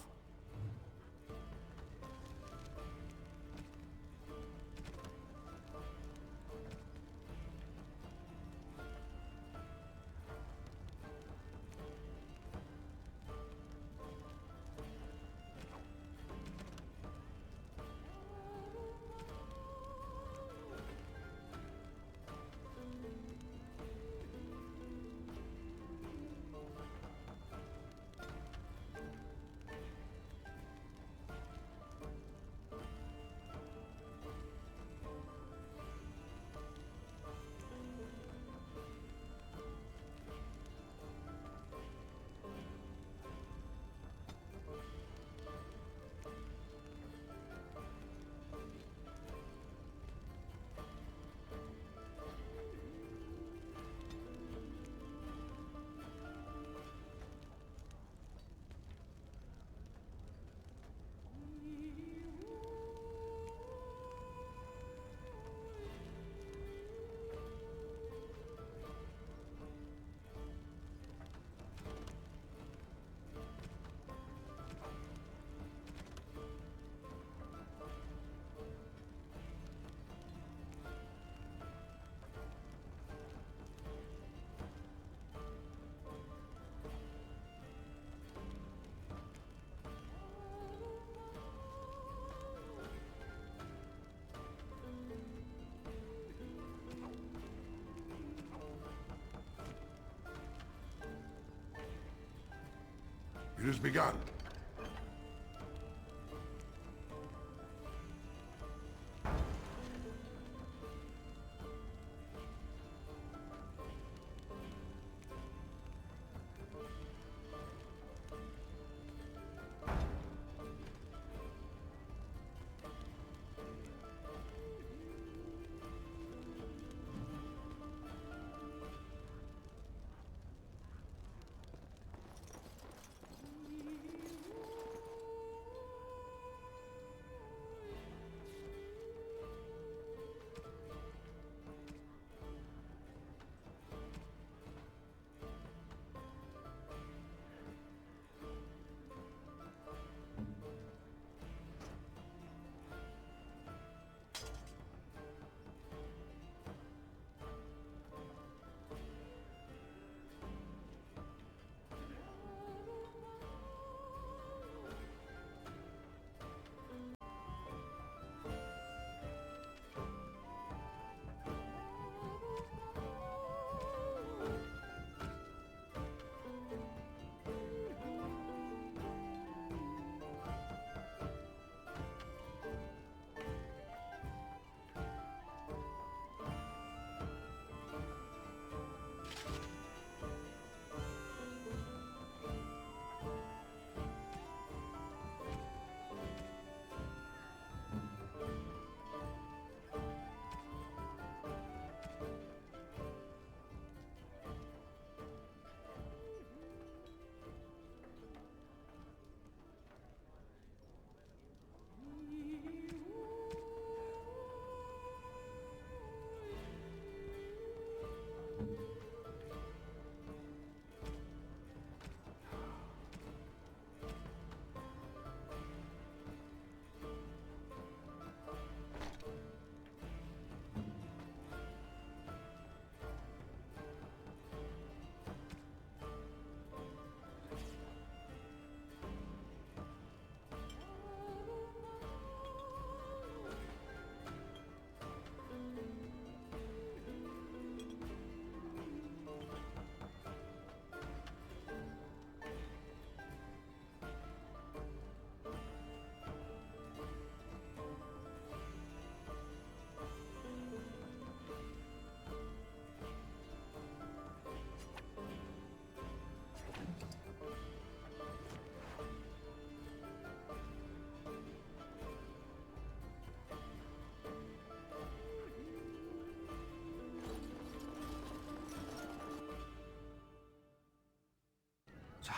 It has begun.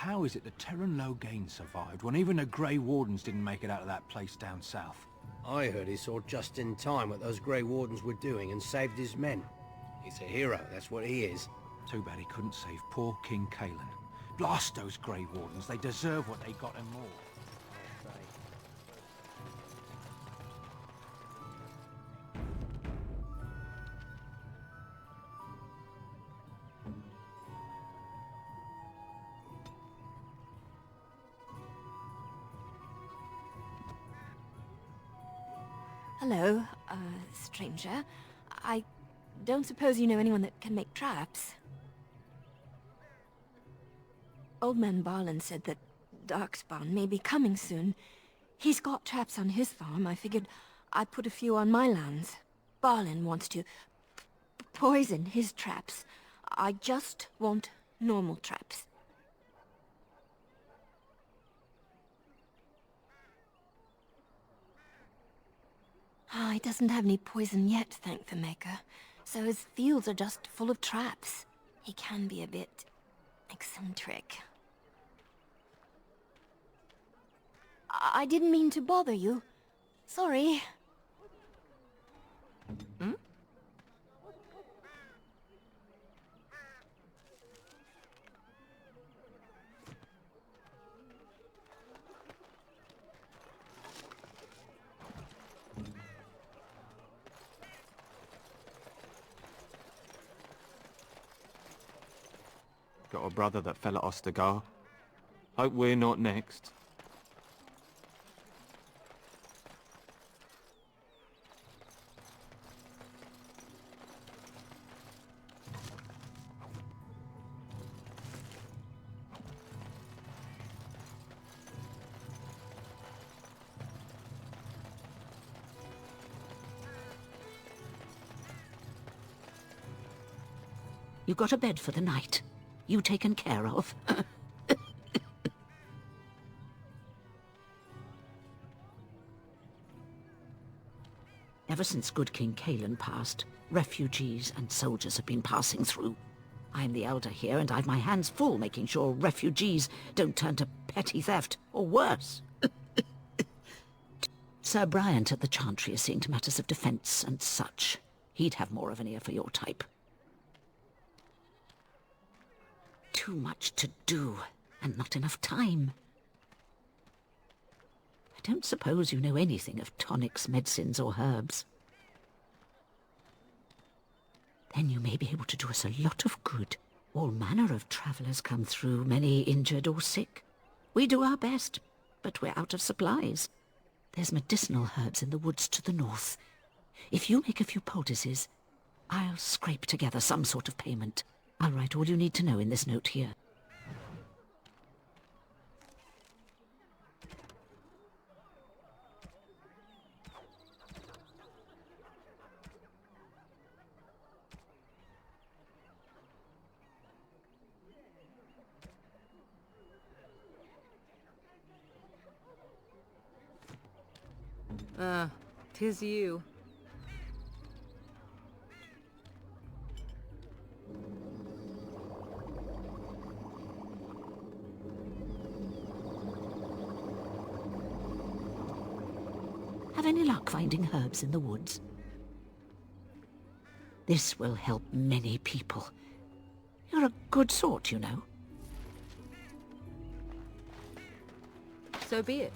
how is it the Terran Logain survived when even the Grey Wardens didn't make it out of that place down south? I heard he saw just in time what those Grey Wardens were doing and saved his men. He's a hero, that's what he is. Too bad he couldn't save poor King Kalen. Blast those Grey Wardens, they deserve what they got and more. Hello, stranger. I don't suppose you know anyone that can make traps? Old man Barlin said that Darkspawn may be coming soon. He's got traps on his farm. I figured I'd put a few on my lands. Barlin wants to poison his traps. I just want normal traps. He doesn't have any poison yet, thank the Maker. So his fields are just full of traps. He can be a bit eccentric. I didn't mean to bother you. Sorry. Hmm? Got a brother that fell at Ostagar. Hope we're not next. You got a bed for the night? You taken care of? Ever since good King Kalen passed, refugees and soldiers have been passing through. I'm the elder here, and I've my hands full making sure refugees don't turn to petty theft, or worse. Sir Bryant at the Chantry is seeing to matters of defence and such. He'd have more of an ear for your type. Too much to do, and not enough time. I don't suppose you know anything of tonics, medicines, or herbs. Then you may be able to do us a lot of good. All manner of travellers come through, many injured or sick. We do our best, but we're out of supplies. There's medicinal herbs in the woods to the north. If you make a few poultices, I'll scrape together some sort of payment. I'll write all you need to know in this note here. Tis you. Have any luck finding herbs in the woods? This will help many people. You're a good sort, you know. So be it.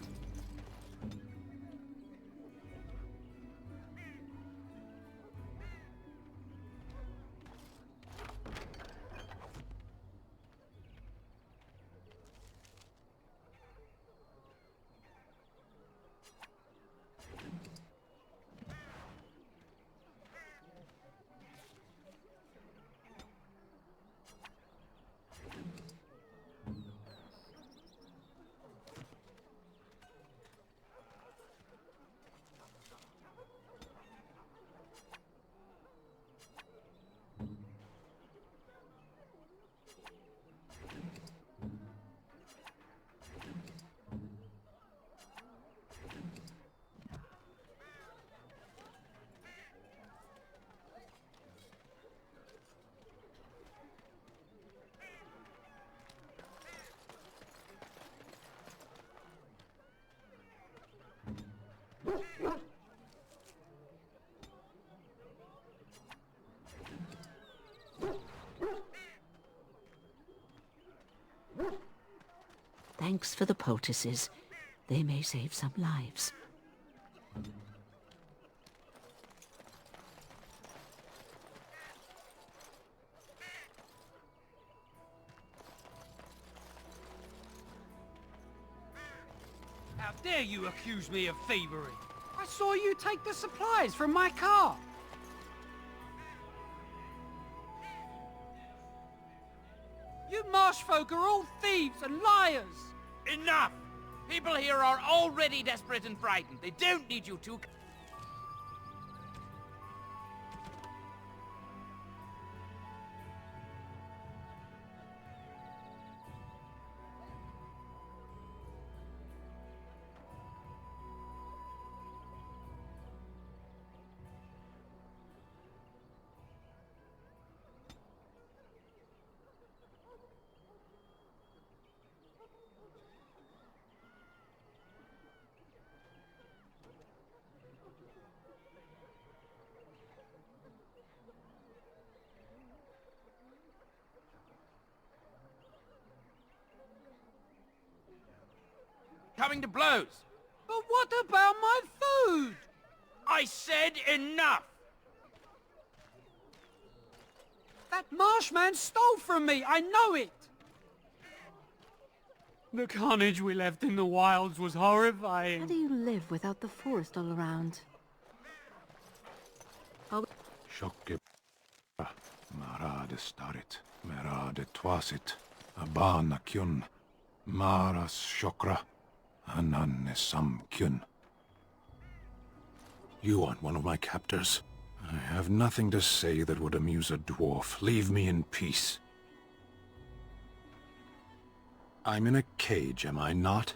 Thanks for the poultices. They may save some lives. How dare you accuse me of thievery? I saw you take the supplies from my car. You marsh folk are all thieves and liars. Enough! People here are already desperate and frightened. They don't need you to... Coming to blows. But what about my food? I said enough! That marshman stole from me, I know it! The carnage we left in the wilds was horrifying. How do you live without the forest all around? Shokke marade starit, merade twasit, abana kyun, maras shokra, ananne samkyun. You aren't one of my captors. I have nothing to say that would amuse a dwarf. Leave me in peace. I'm in a cage, am I not?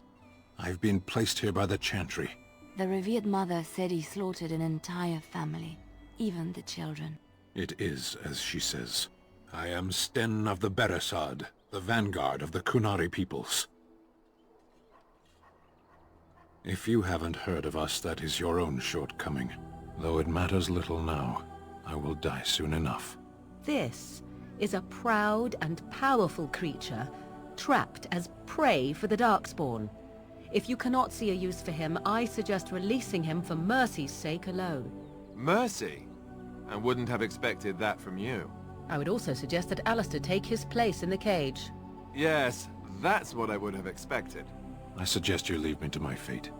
I've been placed here by the Chantry. The revered mother said he slaughtered an entire family, even the children. It is as she says. I am Sten of the Beresad, the vanguard of the Kunari peoples. If you haven't heard of us, that is your own shortcoming. Though it matters little now, I will die soon enough. This is a proud and powerful creature, trapped as prey for the Darkspawn. If you cannot see a use for him, I suggest releasing him for mercy's sake alone. Mercy? I wouldn't have expected that from you. I would also suggest that Alistair take his place in the cage. Yes, that's what I would have expected. I suggest you leave me to my fate.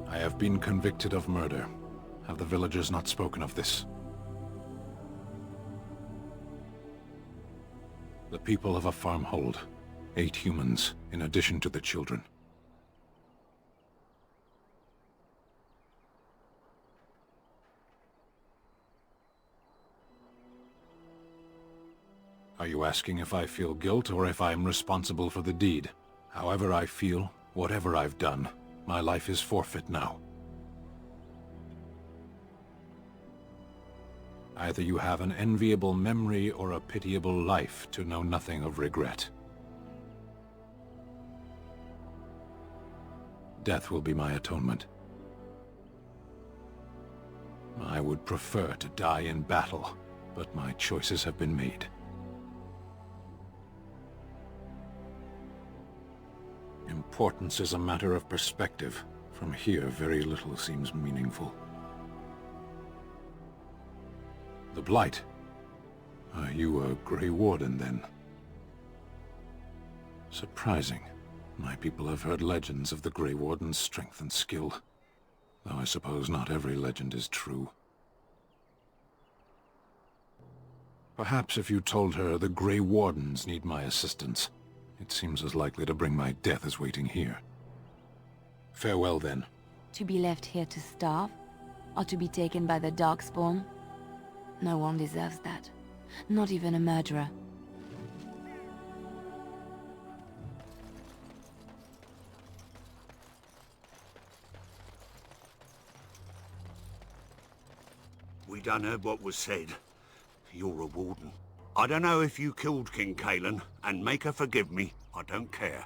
I have been convicted of murder. Have the villagers not spoken of this? The people of a farm hold. 8 humans, in addition to the children. Are you asking if I feel guilt or if I am responsible for the deed? However I feel, whatever I've done, my life is forfeit now. Either you have an enviable memory or a pitiable life to know nothing of regret. Death will be my atonement. I would prefer to die in battle, but my choices have been made. Importance is a matter of perspective. From here, very little seems meaningful. The Blight. Are you a Grey Warden, then? Surprising. My people have heard legends of the Grey Warden's strength and skill. Though I suppose not every legend is true. Perhaps if you told her the Grey Wardens need my assistance, it seems as likely to bring my death as waiting here. Farewell, then. To be left here to starve? Or to be taken by the Darkspawn? No one deserves that. Not even a murderer. We done heard what was said. You're a warden. I don't know if you killed King Kalen, and make her forgive me, I don't care.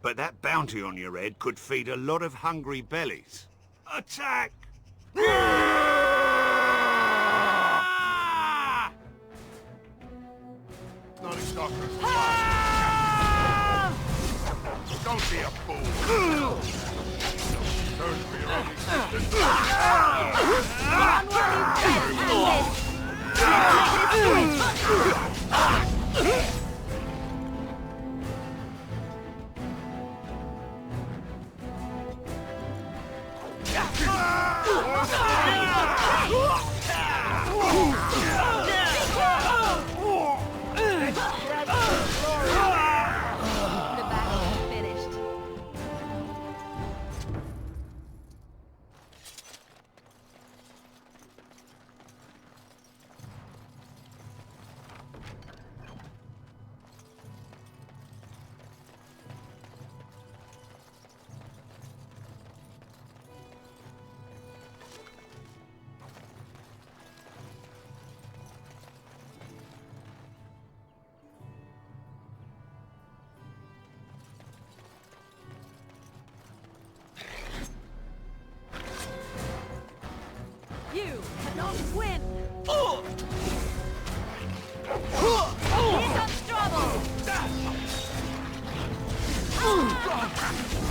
But that bounty on your head could feed a lot of hungry bellies. Attack! Snotty stalkers. Don't be a fool. Turn for your own existence. Run while you can, You cannot win! Here comes trouble!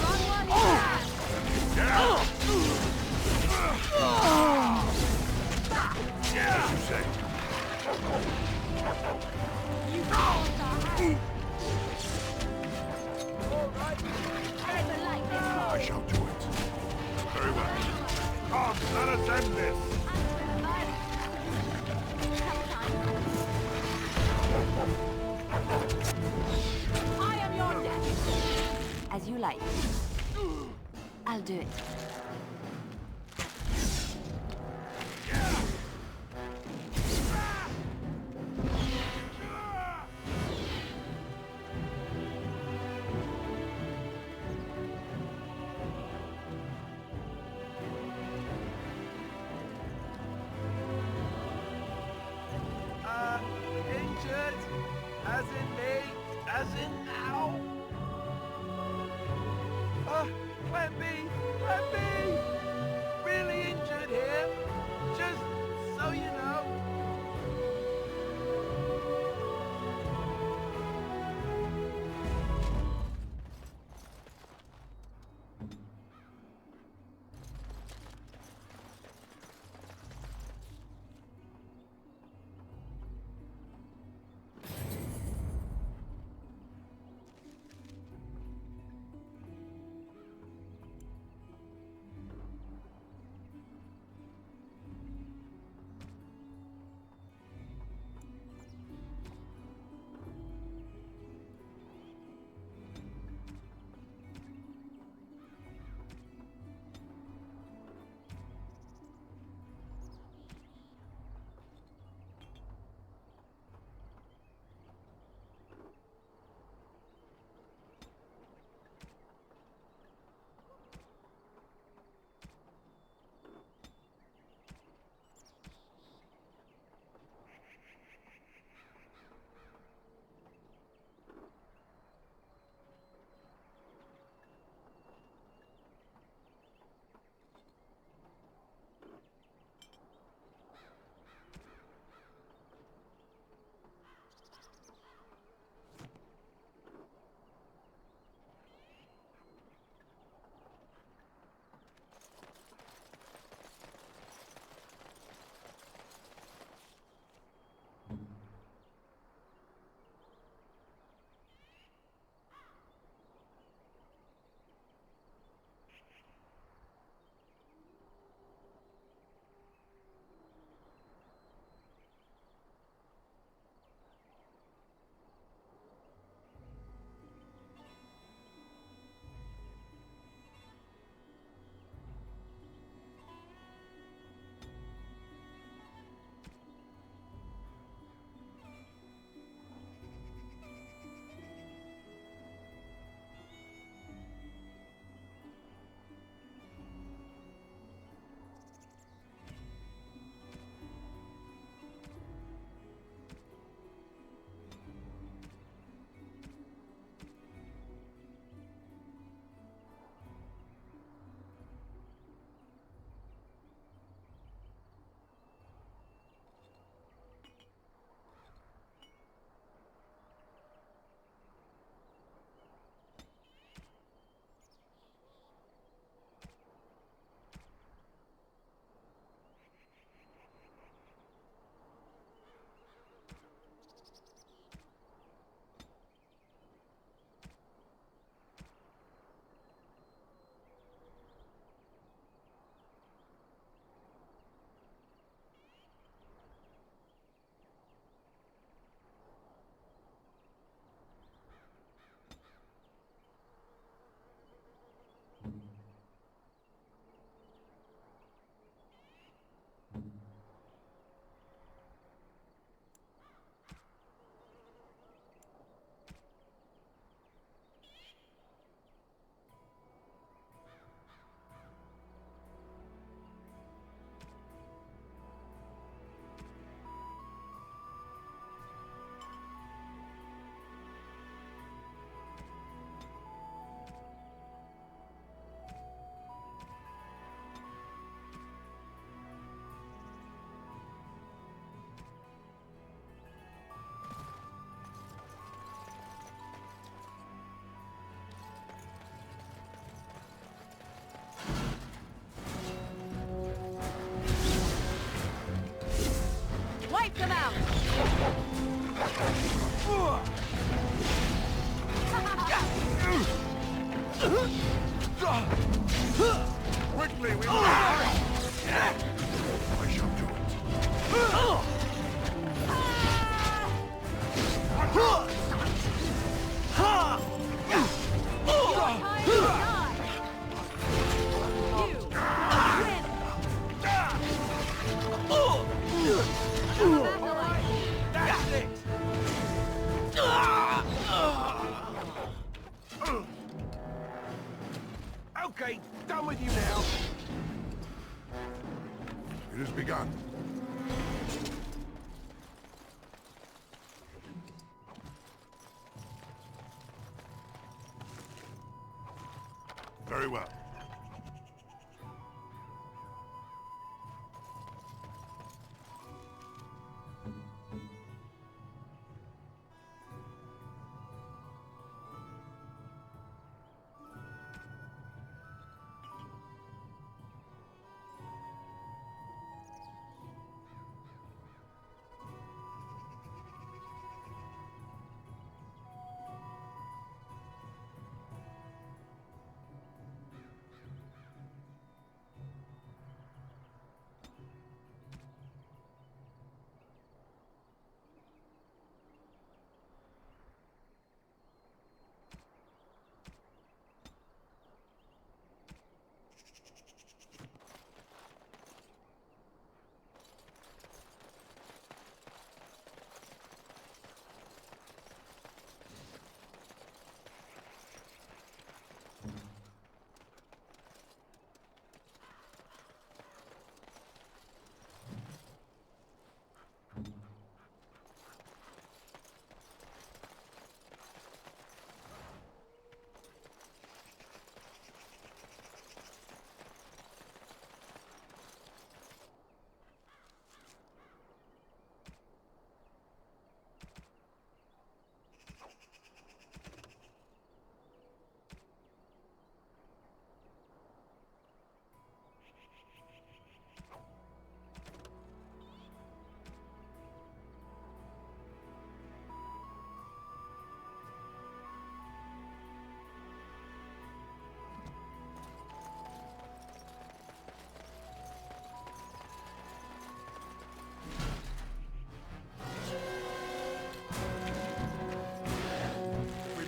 Run while you I shall do it. Very well. Come, let us end this. I am your death. As you like. I'll do it. Injured? As in me? As in now? Plan B! Plan B! Really injured here? Just so you know. Quickly, we must hurry! I shall do it. That's it! Okay, done with you now. It has begun. Very well.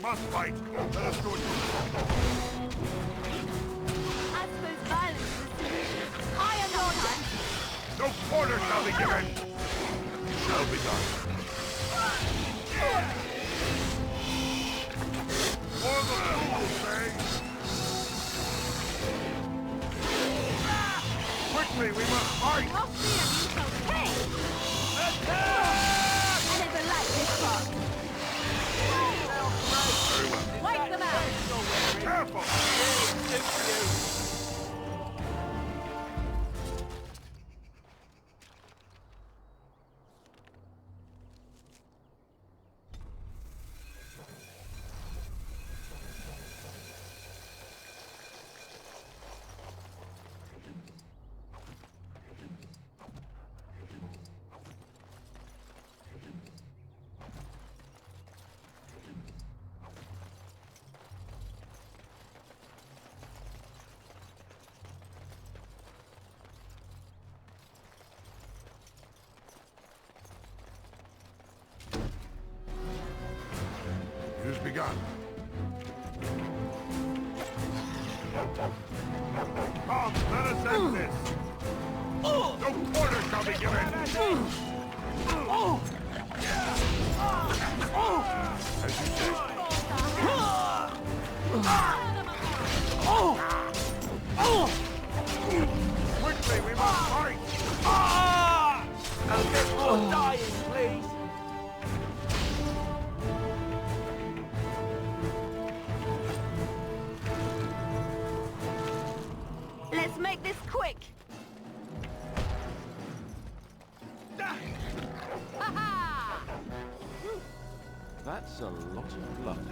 Must fight. Let us do it. I suppose violence is the solution. Higher north. No quarter shall be given. It shall be done. For the fools, eh? Quickly, we must fight. Your freedom you shall pay. I never liked this part. Wipe them out! Careful! It has begun. Come, let us end this. No quarter shall be given. As you say. Quickly, we must fight. A bit more dying, please. Let's make this quick. That's a lot of blood.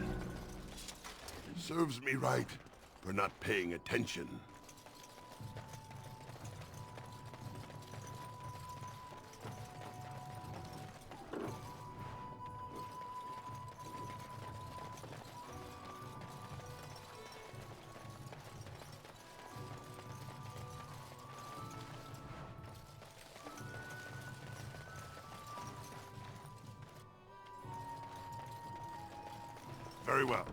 Serves me right for not paying attention. Very well.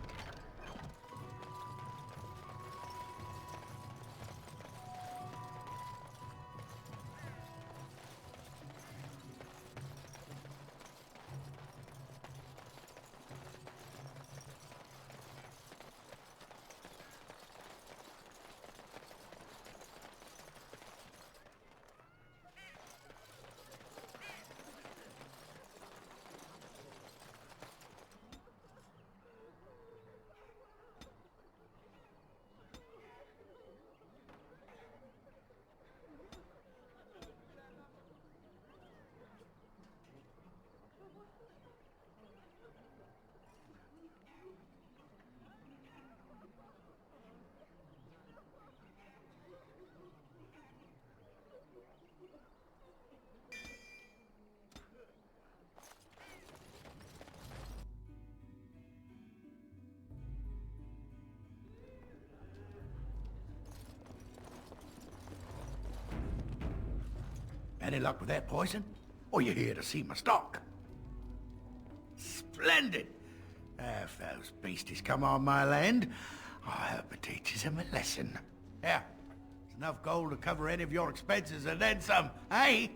Any luck with that poison? Or you here to see my stock? Splendid! If those beasties come on my land, I hope it teaches them a lesson. Yeah, it's enough gold to cover any of your expenses and then some, eh?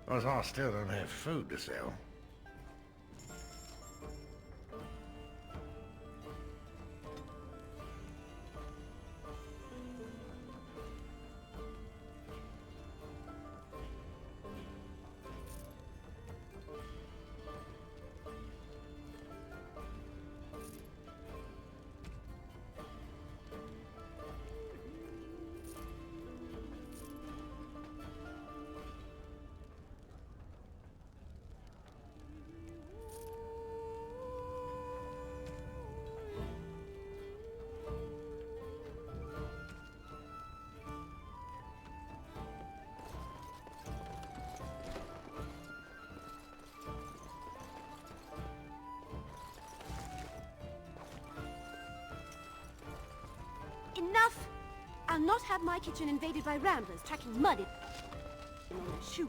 Because I still don't have food to sell. Enough! I'll not have my kitchen invaded by ramblers tracking mud in their shoes.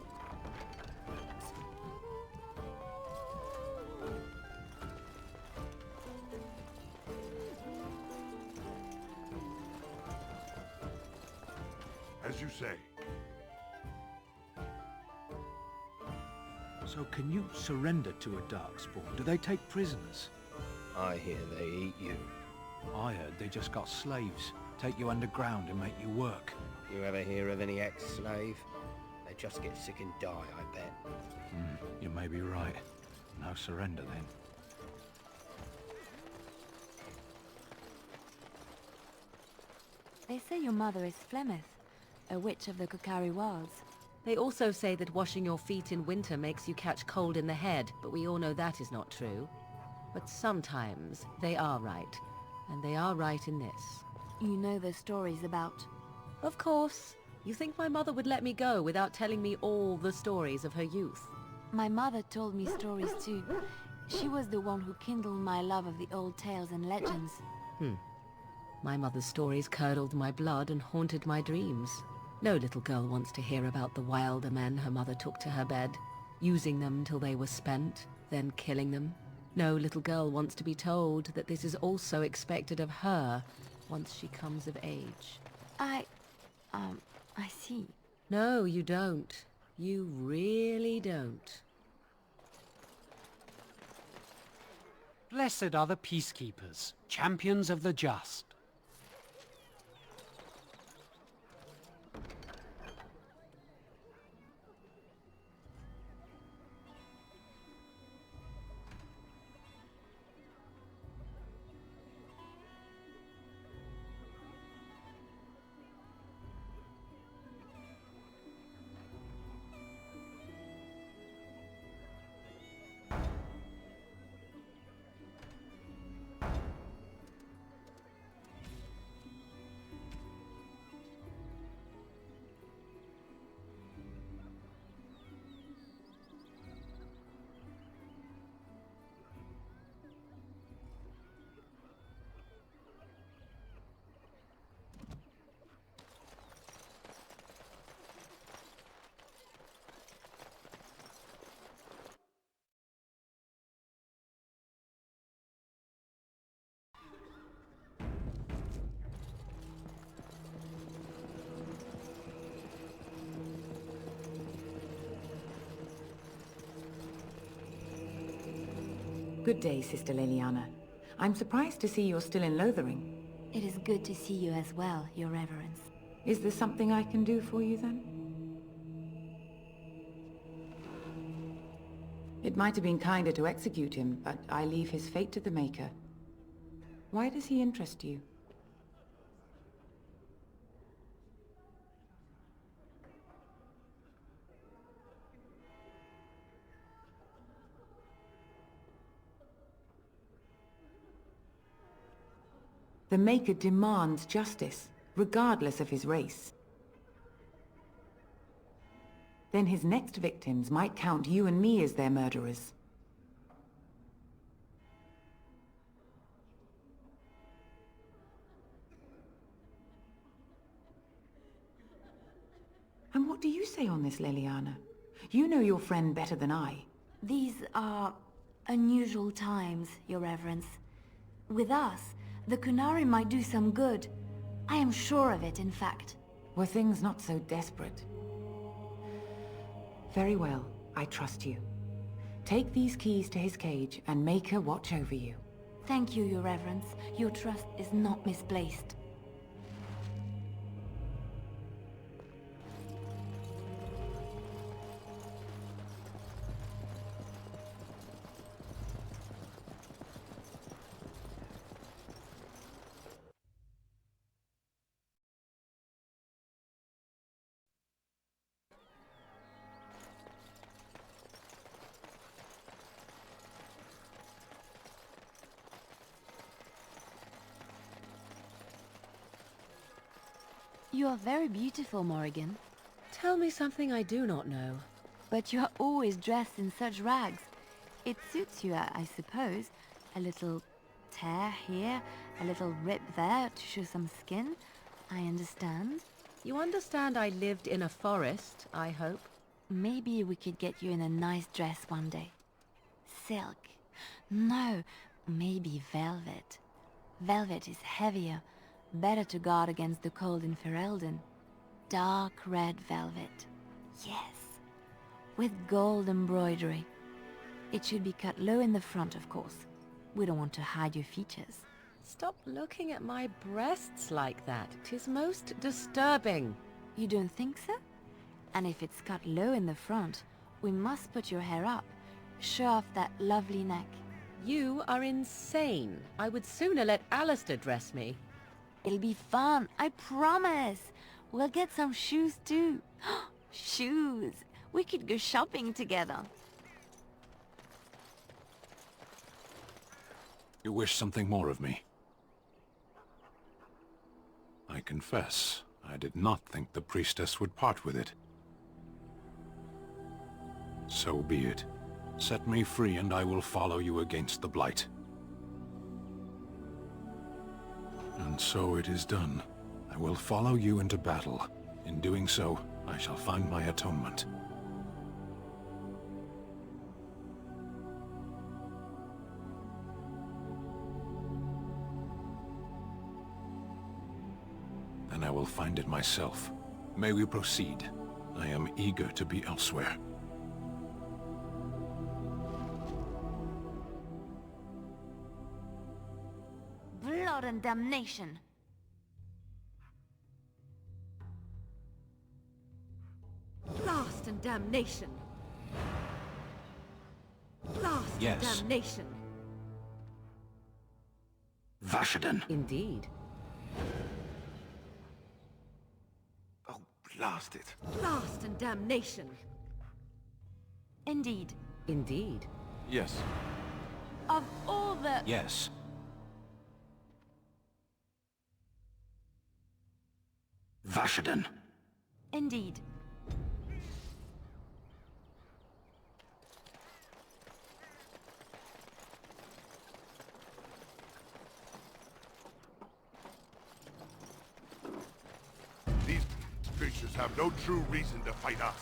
As you say. So can you surrender to a darkspawn? Do they take prisoners? I hear they eat you. I heard they just got slaves. Take you underground and make you work. You ever hear of any ex-slave? They just get sick and die, I bet. You may be right. No surrender then. They say your mother is Flemeth, a witch of the Kukari Wilds. They also say that washing your feet in winter makes you catch cold in the head, but we all know that is not true. But sometimes they are right. And they are right in this. You know the stories about... Of course. You think my mother would let me go without telling me all the stories of her youth? My mother told me stories too. She was the one who kindled my love of the old tales and legends. My mother's stories curdled my blood and haunted my dreams. No little girl wants to hear about the wilder men her mother took to her bed, using them till they were spent, then killing them. No little girl wants to be told that this is also expected of her once she comes of age. I see. No, you don't. You really don't. Blessed are the peacekeepers, champions of the just. Good day, Sister Leliana. I'm surprised to see you're still in Lothering. It is good to see you as well, Your Reverence. Is there something I can do for you, then? It might have been kinder to execute him, but I leave his fate to the Maker. Why does he interest you? The Maker demands justice, regardless of his race. Then his next victims might count you and me as their murderers. And what do you say on this, Leliana? You know your friend better than I. These are unusual times, Your Reverence. With us, the Kunari might do some good. I am sure of it, in fact. Were things not so desperate? Very well, I trust you. Take these keys to his cage and make her watch over you. Thank you, Your Reverence. Your trust is not misplaced. You are very beautiful, Morriggan. Tell me something I do not know. But you are always dressed in such rags. It suits you, I suppose. A little tear here, a little rip there to show some skin. I understand. You understand I lived in a forest, I hope? Maybe we could get you in a nice dress one day. Silk. No, maybe velvet. Velvet is heavier. Better to guard against the cold in Ferelden. Dark red velvet. Yes. With gold embroidery. It should be cut low in the front, of course. We don't want to hide your features. Stop looking at my breasts like that. 'Tis most disturbing. You don't think so? And if it's cut low in the front, we must put your hair up. Show off that lovely neck. You are insane. I would sooner let Alistair dress me. It'll be fun, I promise. We'll get some shoes too. Shoes! We could go shopping together. You wish something more of me? I confess, I did not think the priestess would part with it. So be it. Set me free and I will follow you against the Blight. And so it is done. I will follow you into battle. In doing so, I shall find my atonement. Then I will find it myself. May we proceed? I am eager to be elsewhere. blood and damnation. Blast and damnation. Blast Yes. and damnation. Vashaden. Indeed. Oh, blast it. Blast and damnation. Indeed. Indeed. Yes. Of all the... Yes. Vashaden. Indeed. These creatures have no true reason to fight us.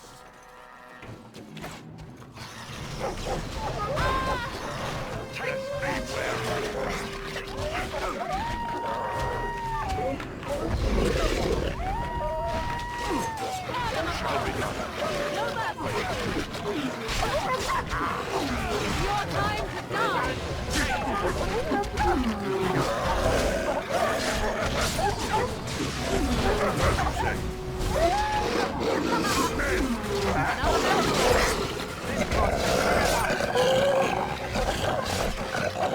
Your time to die!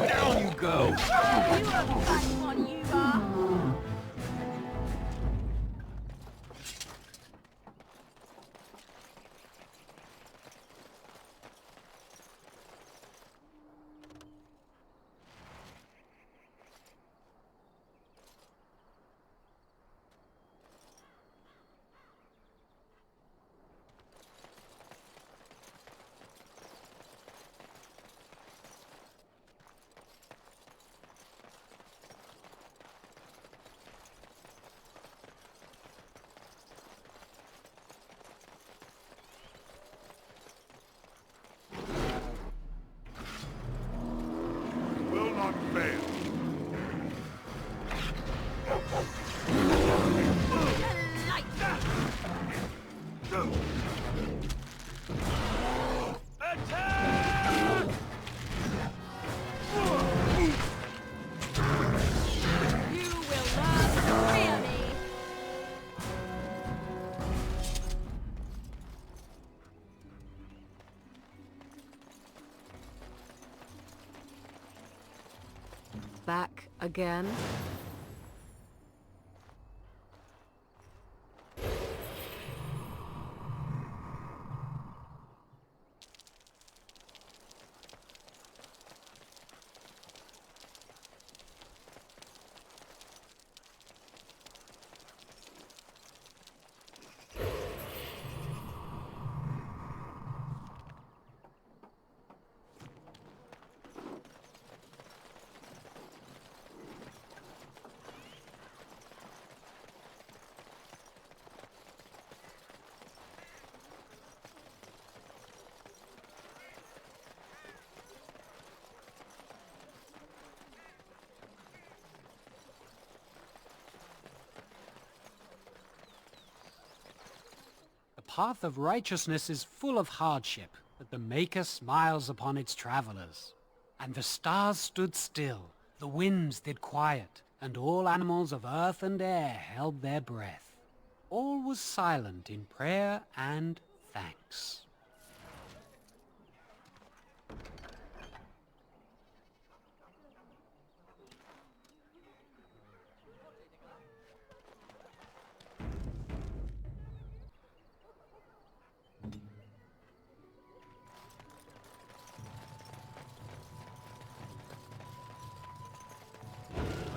Down you go! You are the fat one, you are! Will not fail. You will learn to fear me! Back again. The path of righteousness is full of hardship, but the Maker smiles upon its travelers. And the stars stood still, the winds did quiet, and all animals of earth and air held their breath. All was silent in prayer and thanks.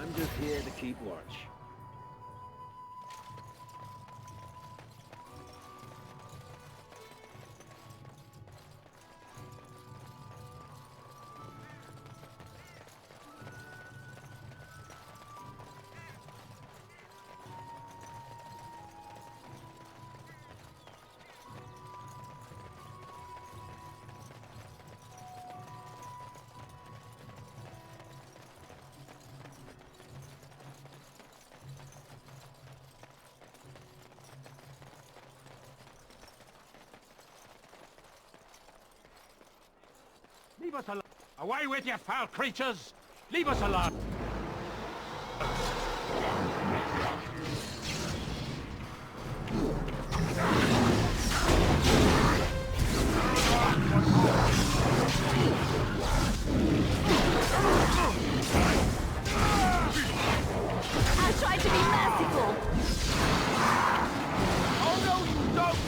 I'm just here to keep watch. Leave us alone. Away with you, foul creatures! Leave us alone! I tried to be merciful. Oh no, you don't!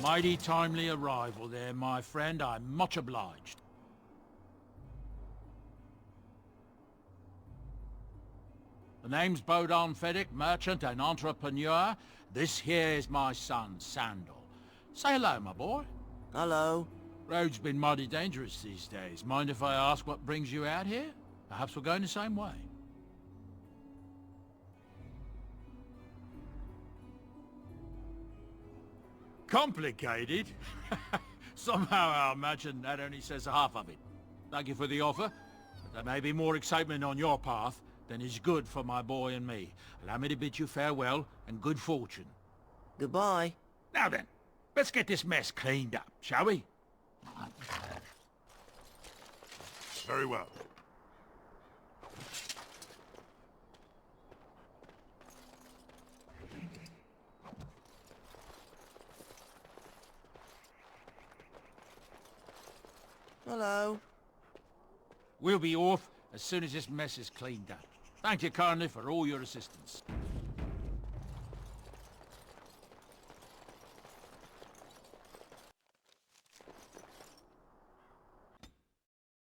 Mighty timely arrival there, my friend. I'm much obliged. The name's Bodanom, merchant and entrepreneur. This here is my son, Сэндалом. Say hello, my boy. Hello. Road's been mighty dangerous these days. Mind if I ask what brings you out here? Perhaps we're going the same way. Complicated? Somehow I imagine that only says half of it. Thank you for the offer, but there may be more excitement on your path than is good for my boy and me. Allow me to bid you farewell and good fortune. Goodbye. Now then, let's get this mess cleaned up, shall we? Very well. Hello. We'll be off as soon as this mess is cleaned up. Thank you kindly for all your assistance.